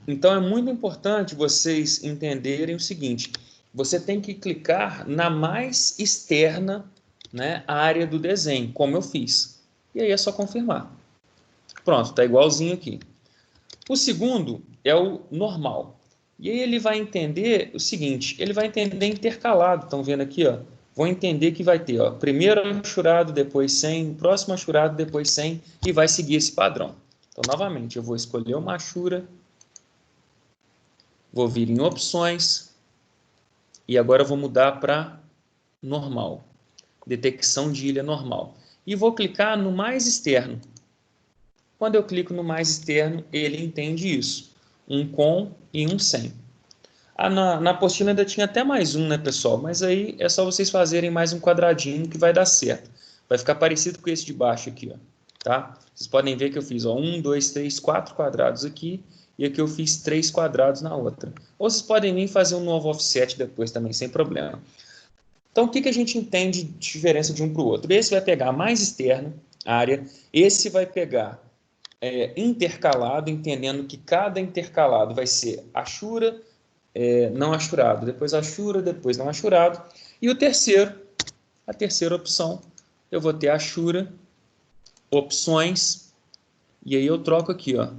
Então, é muito importante vocês entenderem o seguinte, você tem que clicar na mais externa, né, área do desenho, como eu fiz. E aí é só confirmar. Pronto, está igualzinho aqui. O segundo é o normal. E aí ele vai entender o seguinte, ele vai entender intercalado. Estão vendo aqui, ó? Vão entender que vai ter, ó, primeiro achurado, depois 100, próximo achurado, depois 100, e vai seguir esse padrão. Então, novamente, eu vou escolher uma Ashura, vou vir em opções, e agora eu vou mudar para normal. Detecção de ilha normal. E vou clicar no mais externo. Quando eu clico no mais externo, ele entende isso. Um com e um sem. Na apostila ainda tinha até mais um, né, pessoal? Mas aí é só vocês fazerem mais um quadradinho que vai dar certo. Vai ficar parecido com esse de baixo aqui, ó. Tá? Vocês podem ver que eu fiz, ó, 1, 2, 3, 4 quadrados aqui. E aqui eu fiz 3 quadrados na outra. Ou vocês podem vir fazer um novo offset depois também, sem problema. Então, o que a gente entende de diferença de um para o outro? Esse vai pegar a mais externa área, esse vai pegar intercalado, entendendo que cada intercalado vai ser achura, não achurado, depois achura, depois não achurado. E o terceiro, a terceira opção, eu vou ter achura, opções, e aí eu troco aqui, ó,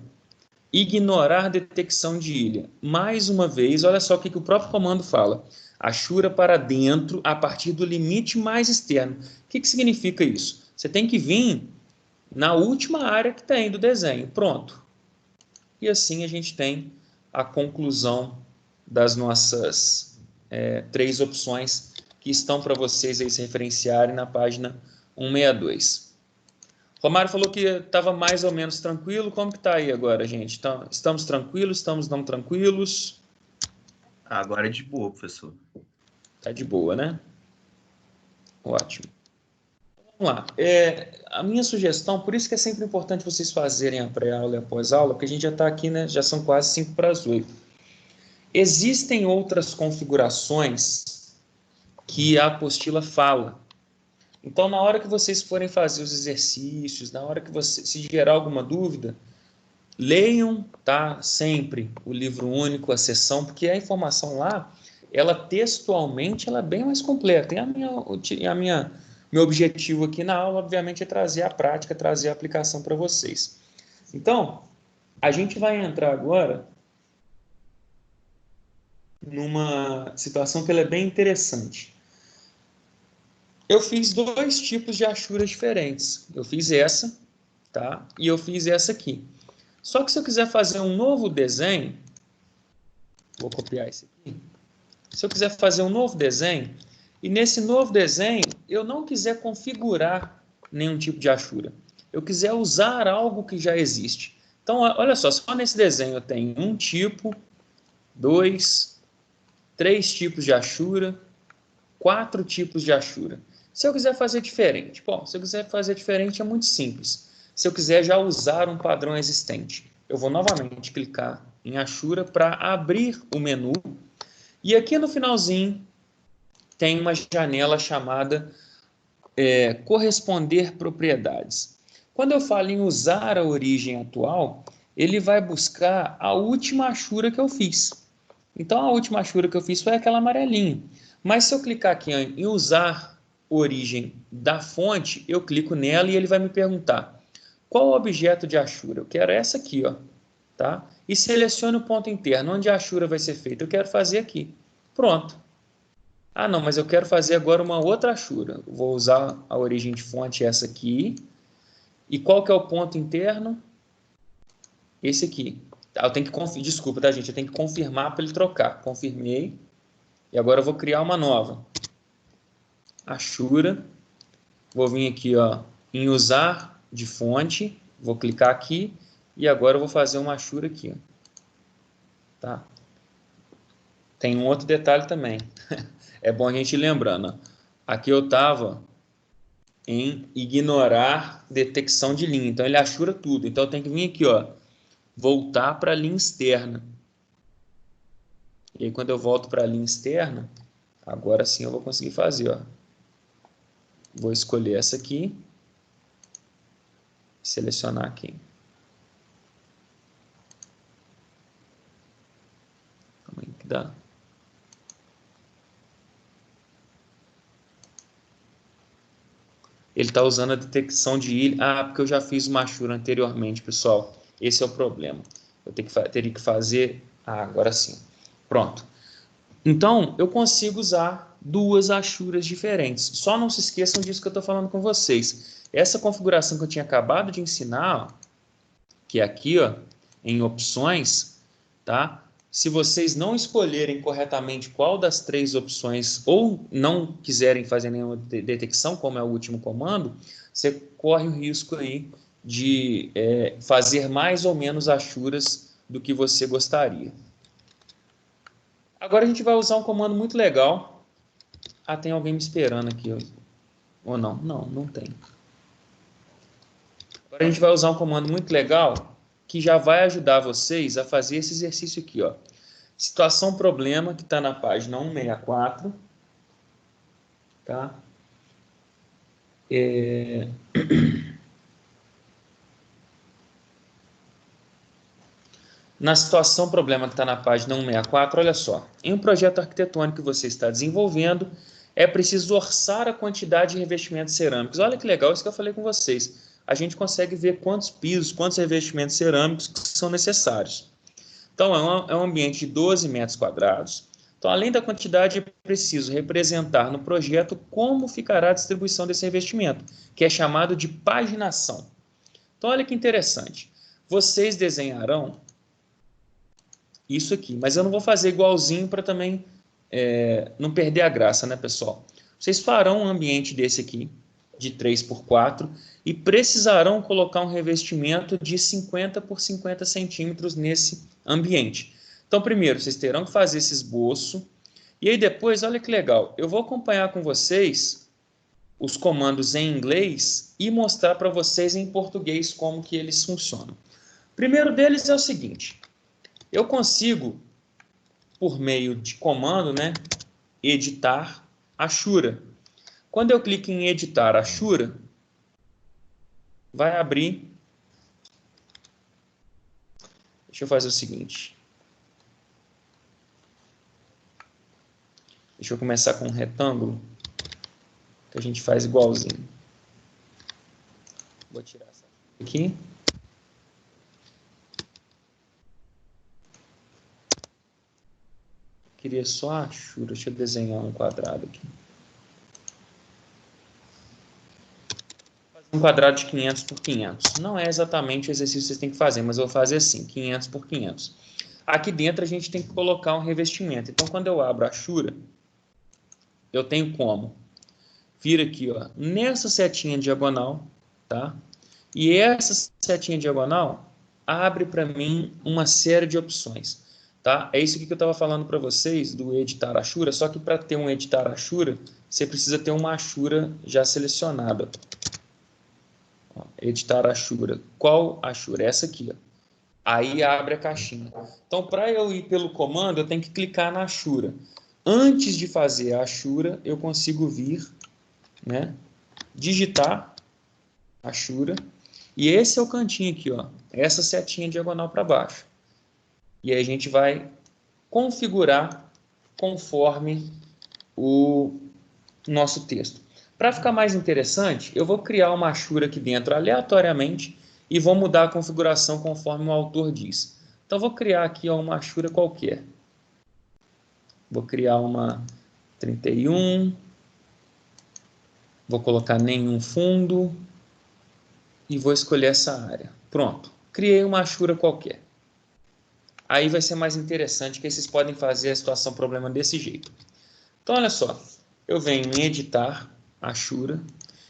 ignorar detecção de ilha. Mais uma vez, olha só o que o próprio comando fala. Achura para dentro a partir do limite mais externo. O que significa isso? Você tem que vir na última área que tem do desenho. Pronto. E assim a gente tem a conclusão das nossas 3 opções que estão para vocês aí se referenciarem na página 162. Romário falou que estava mais ou menos tranquilo. Como que está aí agora, gente? Então, estamos tranquilos? Estamos não tranquilos? Agora é de boa, professor. Está de boa, né? Ótimo. Vamos lá. A minha sugestão, por isso que é sempre importante vocês fazerem a pré-aula e a pós-aula, porque a gente já está aqui, né? Já são quase 5 para as 8. Existem outras configurações que a apostila fala. Então, na hora que vocês forem fazer os exercícios, na hora que você, se gerar alguma dúvida, leiam, tá, sempre o livro único, a seção, porque a informação lá, ela textualmente, ela é bem mais completa. Meu objetivo aqui na aula, obviamente, é trazer a prática, trazer a aplicação para vocês. Então, a gente vai entrar agora numa situação que ela é bem interessante. Eu fiz 2 tipos de achuras diferentes. Eu fiz essa, tá? E eu fiz essa aqui. Só que se eu quiser fazer um novo desenho, vou copiar esse aqui. Se eu quiser fazer um novo desenho, e nesse novo desenho eu não quiser configurar nenhum tipo de achura, eu quiser usar algo que já existe. Então, olha só nesse desenho eu tenho um tipo, 2, 3 tipos de achura, 4 tipos de achura. Se eu quiser fazer diferente, se eu quiser fazer diferente é muito simples. Se eu quiser já usar um padrão existente, eu vou novamente clicar em achura para abrir o menu. E aqui no finalzinho tem uma janela chamada corresponder propriedades. Quando eu falo em usar a origem atual, ele vai buscar a última achura que eu fiz. Então, a última achura que eu fiz foi aquela amarelinha. Mas se eu clicar aqui em usar origem da fonte, eu clico nela e ele vai me perguntar qual o objeto de achura. Eu quero essa aqui, ó, tá? E selecione o ponto interno, onde a achura vai ser feita. Eu quero fazer aqui. Pronto. Ah, não, mas eu quero fazer agora uma outra achura. Vou usar a origem de fonte, essa aqui. E qual que é o ponto interno? Esse aqui. Eu tenho que desculpa, tá, gente? Eu tenho que confirmar para ele trocar. Confirmei. E agora eu vou criar uma nova. Achura. Vou vir aqui, ó, em usar de fonte. Vou clicar aqui. E agora eu vou fazer uma achura aqui, ó. Tá? Tem um outro detalhe também. É bom a gente ir lembrando, ó. Aqui eu estava em ignorar detecção de linha. Então ele achura tudo. Então eu tenho que vir aqui, ó, voltar para a linha externa. E aí quando eu volto para a linha externa, agora sim eu vou conseguir fazer, ó. Vou escolher essa aqui. Selecionar aqui. Calma aí que dá. Ele está usando a detecção de ilha. Ah, porque eu já fiz uma achura anteriormente, pessoal. Esse é o problema. Eu teria que fazer... Ah, agora sim. Pronto. Então, eu consigo usar 2 achuras diferentes. Só não se esqueçam disso que eu estou falando com vocês. Essa configuração que eu tinha acabado de ensinar, ó, que é aqui, ó, em opções, tá? Se vocês não escolherem corretamente qual das 3 opções ou não quiserem fazer nenhuma detecção, como é o último comando, você corre o risco aí de fazer mais ou menos achuras do que você gostaria. Agora a gente vai usar um comando muito legal. Ah, tem alguém me esperando aqui. Ou não? Não, não tem. Agora a gente vai usar um comando muito legal que já vai ajudar vocês a fazer esse exercício aqui, ó. Situação problema, que está na página 164. Tá? Na situação, problema que está na página 164, olha só. Em um projeto arquitetônico que você está desenvolvendo, é preciso orçar a quantidade de revestimentos cerâmicos. Olha que legal isso que eu falei com vocês. A gente consegue ver quantos pisos, quantos revestimentos cerâmicos que são necessários. Então, é um ambiente de 12 metros quadrados. Então, além da quantidade, é preciso representar no projeto como ficará a distribuição desse revestimento, que é chamado de paginação. Então, olha que interessante. Vocês desenharão isso aqui, mas eu não vou fazer igualzinho para também não perder a graça, né, pessoal? Vocês farão um ambiente desse aqui, de 3 por 4, e precisarão colocar um revestimento de 50 por 50 centímetros nesse ambiente. Então, primeiro, vocês terão que fazer esse esboço, e aí depois, olha que legal, eu vou acompanhar com vocês os comandos em inglês e mostrar para vocês em português como que eles funcionam. O primeiro deles é o seguinte, eu consigo, por meio de comando, né, editar Ashura. Quando eu clico em editar Ashura, vai abrir. Deixa eu fazer o seguinte. Deixa eu começar com um retângulo, que a gente faz igualzinho. Vou tirar essa aqui. Queria só a Ashura. Deixa eu desenhar um quadrado aqui. Um quadrado de 500 por 500. Não é exatamente o exercício que vocês têm que fazer, mas eu vou fazer assim, 500 por 500. Aqui dentro a gente tem que colocar um revestimento. Então, quando eu abro a Ashura, eu tenho como vir aqui, ó, nessa setinha diagonal, tá? E essa setinha diagonal abre para mim uma série de opções, tá? É isso que eu estava falando para vocês do editar Ashura, só que para ter um editar Ashura, você precisa ter uma Ashura já selecionada. Ó, editar Ashura. Qual Ashura? Essa aqui, ó. Aí abre a caixinha. Então, para eu ir pelo comando, eu tenho que clicar na Ashura. Antes de fazer a Ashura, eu consigo vir, né, digitar Ashura. E esse é o cantinho aqui, ó, essa setinha diagonal para baixo. E aí a gente vai configurar conforme o nosso texto. Para ficar mais interessante, eu vou criar uma Ashura aqui dentro aleatoriamente e vou mudar a configuração conforme o autor diz. Então, vou criar aqui uma Ashura qualquer. Vou criar uma 31. Vou colocar nenhum fundo. E vou escolher essa área. Pronto. Criei uma Ashura qualquer. Aí vai ser mais interessante, que aí vocês podem fazer a situação problema desse jeito. Então, olha só. Eu venho em editar Ashura.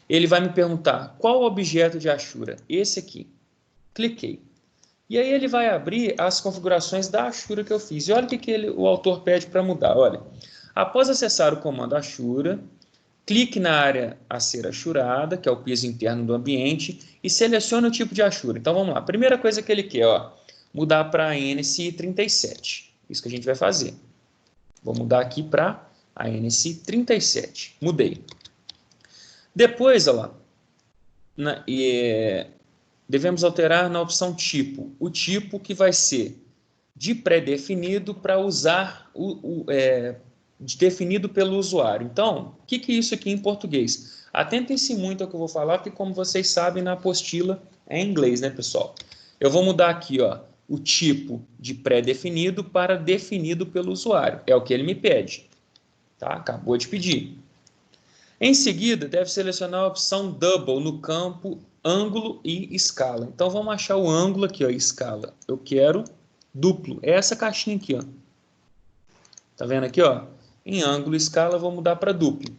Ele vai me perguntar qual objeto de Ashura? Esse aqui. Cliquei. E aí ele vai abrir as configurações da Ashura que eu fiz. E olha o que o autor pede para mudar. Olha, após acessar o comando Ashura, clique na área a ser ashurada, que é o piso interno do ambiente, e selecione o tipo de Ashura. Então vamos lá. A primeira coisa que ele quer, ó, mudar para a NSI 37. Isso que a gente vai fazer. Vou mudar aqui para a NSI 37. Mudei. Depois, olha lá, devemos alterar na opção tipo. O tipo que vai ser de pré-definido para usar definido pelo usuário. Então, o que é isso aqui em português? Atentem-se muito ao que eu vou falar, porque como vocês sabem, na apostila é em inglês, né, pessoal? Eu vou mudar aqui, ó, o tipo de pré-definido para definido pelo usuário. É o que ele me pede. Tá? Acabou de pedir. Em seguida, deve selecionar a opção Double no campo ângulo e escala. Então, vamos achar o ângulo aqui, ó, escala. Eu quero duplo. É essa caixinha aqui, ó. Tá vendo aqui, ó? Em ângulo e escala, eu vou mudar para duplo.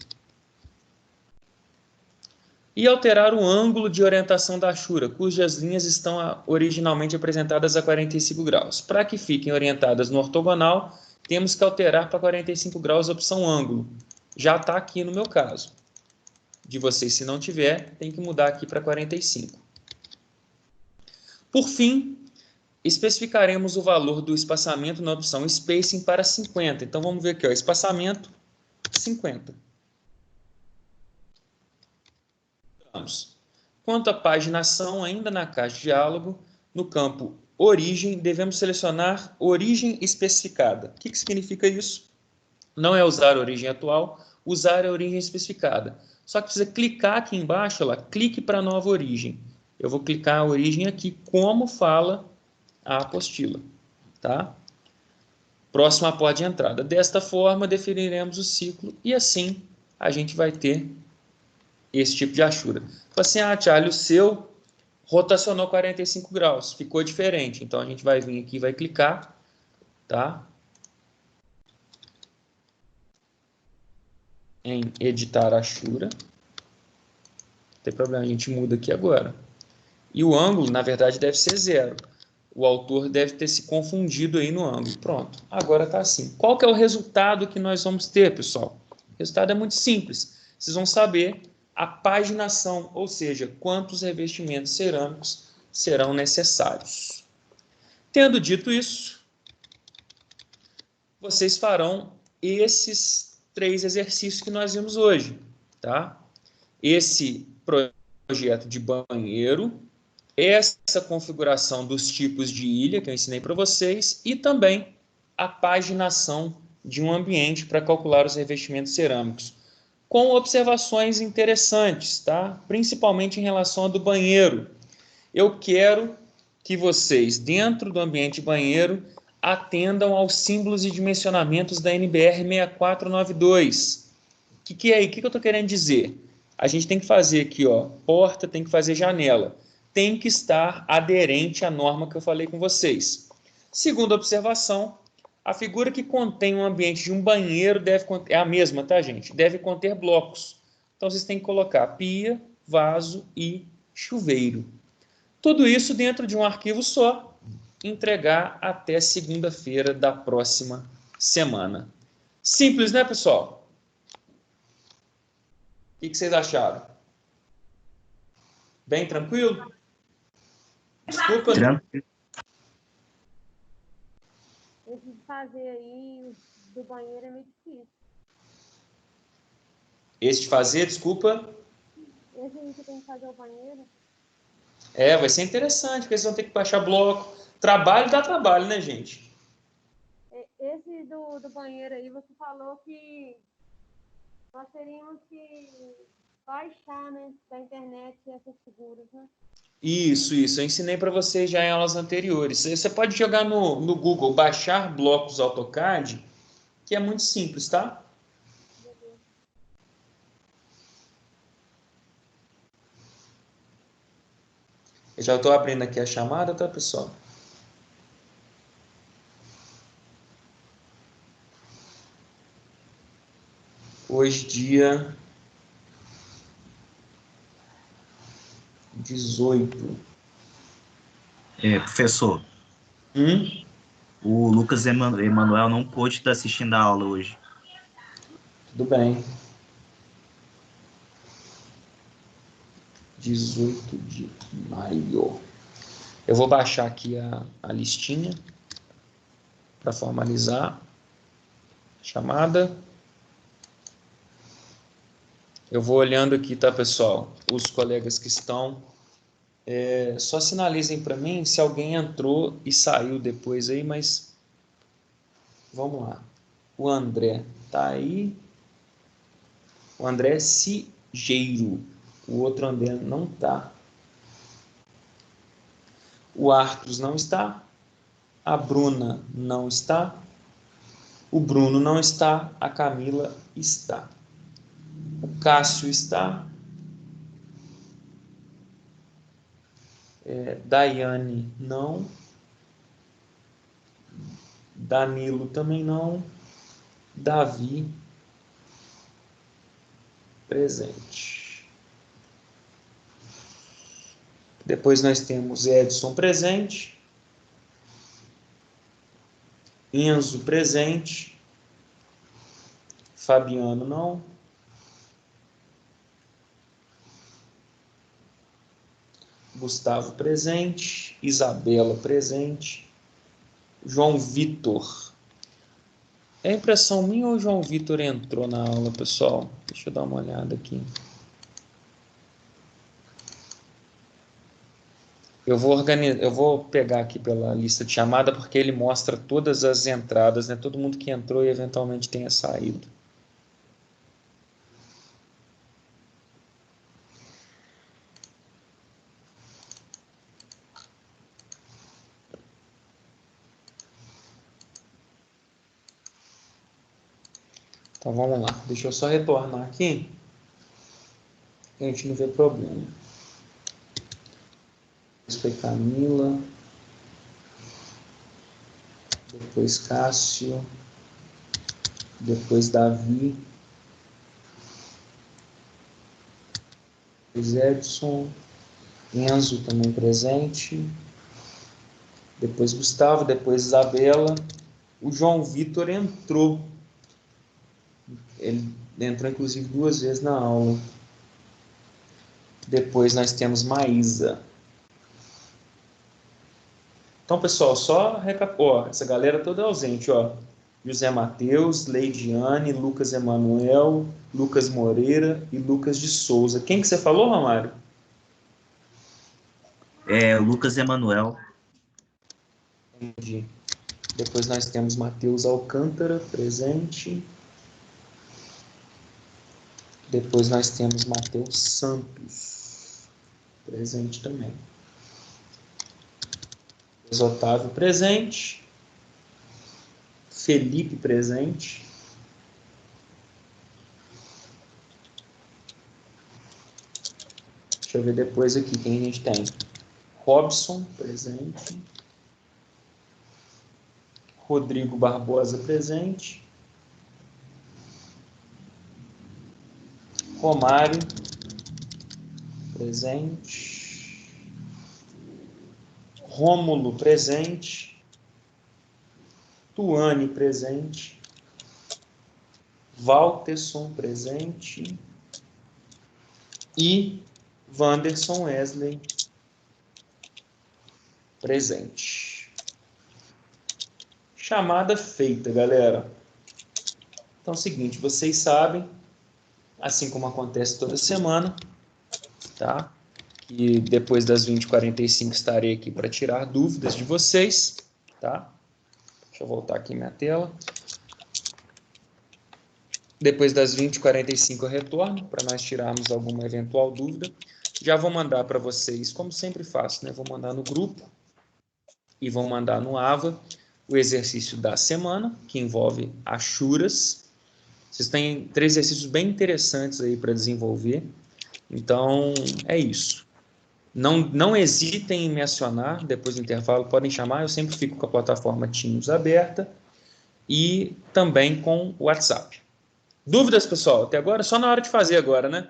E alterar o ângulo de orientação da Ashura, cujas linhas estão originalmente apresentadas a 45 graus. Para que fiquem orientadas no ortogonal, temos que alterar para 45 graus a opção ângulo. Já está aqui no meu caso. De vocês, se não tiver, tem que mudar aqui para 45. Por fim, especificaremos o valor do espaçamento na opção Spacing para 50. Então, vamos ver aqui, ó, espaçamento 50. Vamos. Quanto à paginação, ainda na caixa de diálogo, no campo origem, devemos selecionar origem especificada. O que significa isso? Não é usar a origem atual, usar a origem especificada. Só que precisa clicar aqui embaixo, lá, clique para nova origem. Eu vou clicar a origem aqui, como fala a apostila. Tá? Próxima porta de entrada. Desta forma, definiremos o ciclo e assim a gente vai ter esse tipo de achura. Então, assim, Charlie, o seu rotacionou 45 graus, ficou diferente. Então, a gente vai vir aqui e vai clicar, tá? Em editar achura. Não tem problema, a gente muda aqui agora. E o ângulo, na verdade, deve ser 0. O autor deve ter se confundido aí no ângulo. Pronto, agora está assim. Qual que é o resultado que nós vamos ter, pessoal? O resultado é muito simples. Vocês vão saber a paginação, ou seja, quantos revestimentos cerâmicos serão necessários. Tendo dito isso, vocês farão esses 3 exercícios que nós vimos hoje, tá? Esse projeto de banheiro, essa configuração dos tipos de ilha que eu ensinei para vocês e também a paginação de um ambiente para calcular os revestimentos cerâmicos, com observações interessantes, tá? Principalmente em relação ao do banheiro. Eu quero que vocês, dentro do ambiente banheiro, atendam aos símbolos e dimensionamentos da NBR 6492. O que é aí? O que eu estou querendo dizer? A gente tem que fazer aqui, ó, porta, tem que fazer janela. Tem que estar aderente à norma que eu falei com vocês. Segunda observação, a figura que contém um ambiente de um banheiro deve conter, é a mesma, tá, gente? Deve conter blocos. Então, vocês têm que colocar pia, vaso e chuveiro. Tudo isso dentro de um arquivo só, entregar até segunda-feira da próxima semana. Simples, né, pessoal? O que vocês acharam? Bem tranquilo? Desculpa. Tranquilo. Esse de fazer aí do banheiro é meio difícil. Esse de fazer, desculpa. Esse aí que tem que fazer o banheiro. Vai ser interessante, porque vocês vão ter que baixar bloco. Trabalho dá trabalho, né, gente? Esse do banheiro aí, você falou que nós teríamos que baixar, né, da internet essas figuras, né? Isso. Eu ensinei para vocês já em aulas anteriores. Você pode jogar no Google, baixar blocos AutoCAD, que é muito simples, tá? Eu já estou abrindo aqui a chamada, tá, pessoal? Hoje, dia 18. Professor, o Lucas Emanuel não pôde estar assistindo a aula hoje. Tudo bem. 18 de maio. Eu vou baixar aqui a listinha para formalizar a chamada. Eu vou olhando aqui, tá, pessoal? Os colegas que estão, só sinalizem para mim se alguém entrou e saiu depois aí, mas vamos lá. O André tá aí. O André Sigeiro. O outro André não tá. O Arthur não está. A Bruna não está. O Bruno não está. A Camila está. O Cássio está. Daiane não. Danilo também não. Davi presente. Depois nós temos Edson presente. Enzo presente. Fabiano não. Gustavo presente. Isabela presente. João Vitor. É impressão minha ou o João Vitor entrou na aula, pessoal? Deixa eu dar uma olhada aqui. Eu vou pegar aqui pela lista de chamada, porque ele mostra todas as entradas, né? Todo mundo que entrou e eventualmente tenha saído. Então vamos lá. Deixa eu só retornar aqui. A gente não vê problema. Depois foi Camila. Depois Cássio. Depois Davi. Depois Edson. Enzo também presente. Depois Gustavo. Depois Isabela. O João Vitor entrou. Ele entrou inclusive 2 vezes na aula. Depois nós temos Maísa. Então, pessoal, só recapitulando. Essa galera toda é ausente, ó. José Mateus, Leidiane, Lucas Emanuel, Lucas Moreira e Lucas de Souza. Quem que você falou, Romário? Lucas Emanuel. Entendi. Depois nós temos Mateus Alcântara, presente. Depois nós temos Mateus Santos, presente também. Depois Otávio, presente. Felipe, presente. Deixa eu ver depois aqui quem a gente tem. Robson, presente. Rodrigo Barbosa, presente. Romário, presente. Rômulo, presente. Tuane, presente. Walterson, presente. E Wanderson Wesley, presente. Chamada feita, galera. Então é o seguinte, vocês sabem, assim como acontece toda semana, tá? E depois das 20h45 estarei aqui para tirar dúvidas de vocês, tá? Deixa eu voltar aqui minha tela. Depois das 20h45 eu retorno para nós tirarmos alguma eventual dúvida. Já vou mandar para vocês, como sempre faço, né? Vou mandar no grupo e vou mandar no AVA o exercício da semana, que envolve achuras. Vocês têm 3 exercícios bem interessantes aí para desenvolver. Então, é isso. Não hesitem em me acionar depois do intervalo, podem chamar, eu sempre fico com a plataforma Teams aberta e também com o WhatsApp. Dúvidas, pessoal? Até agora? Só na hora de fazer agora, né?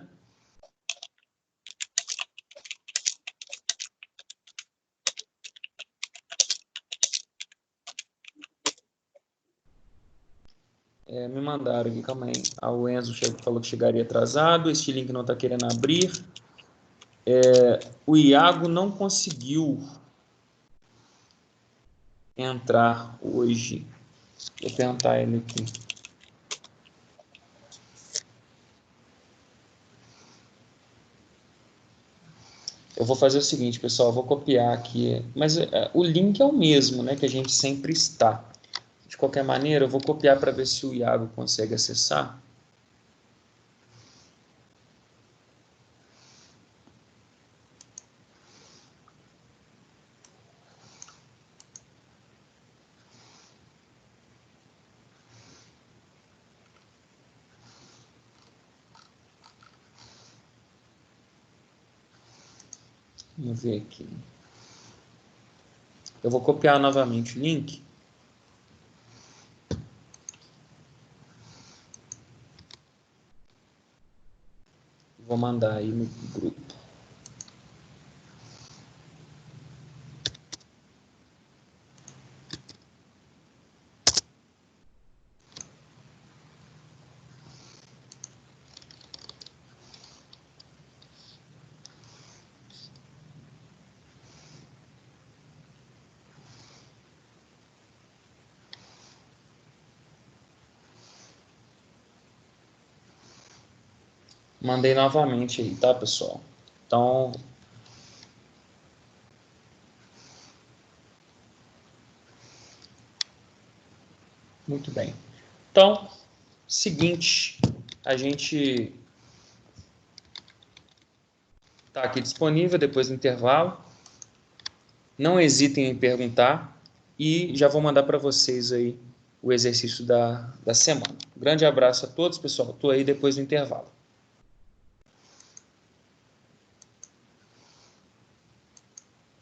Me mandaram aqui, calma aí. O Enzo falou que chegaria atrasado, este link não está querendo abrir. O Iago não conseguiu entrar hoje. Vou tentar ele aqui. Eu vou fazer o seguinte, pessoal, eu vou copiar aqui, mas o link é o mesmo, né, que a gente sempre está. De qualquer maneira, eu vou copiar para ver se o Iago consegue acessar. Vamos ver aqui. Eu vou copiar novamente o link. Vou mandar aí no grupo. Mandei novamente aí, tá, pessoal? Então, Muito bem. Então, seguinte, a gente está aqui disponível depois do intervalo. Não hesitem em perguntar e já vou mandar para vocês aí o exercício da semana. Grande abraço a todos, pessoal. Estou aí depois do intervalo.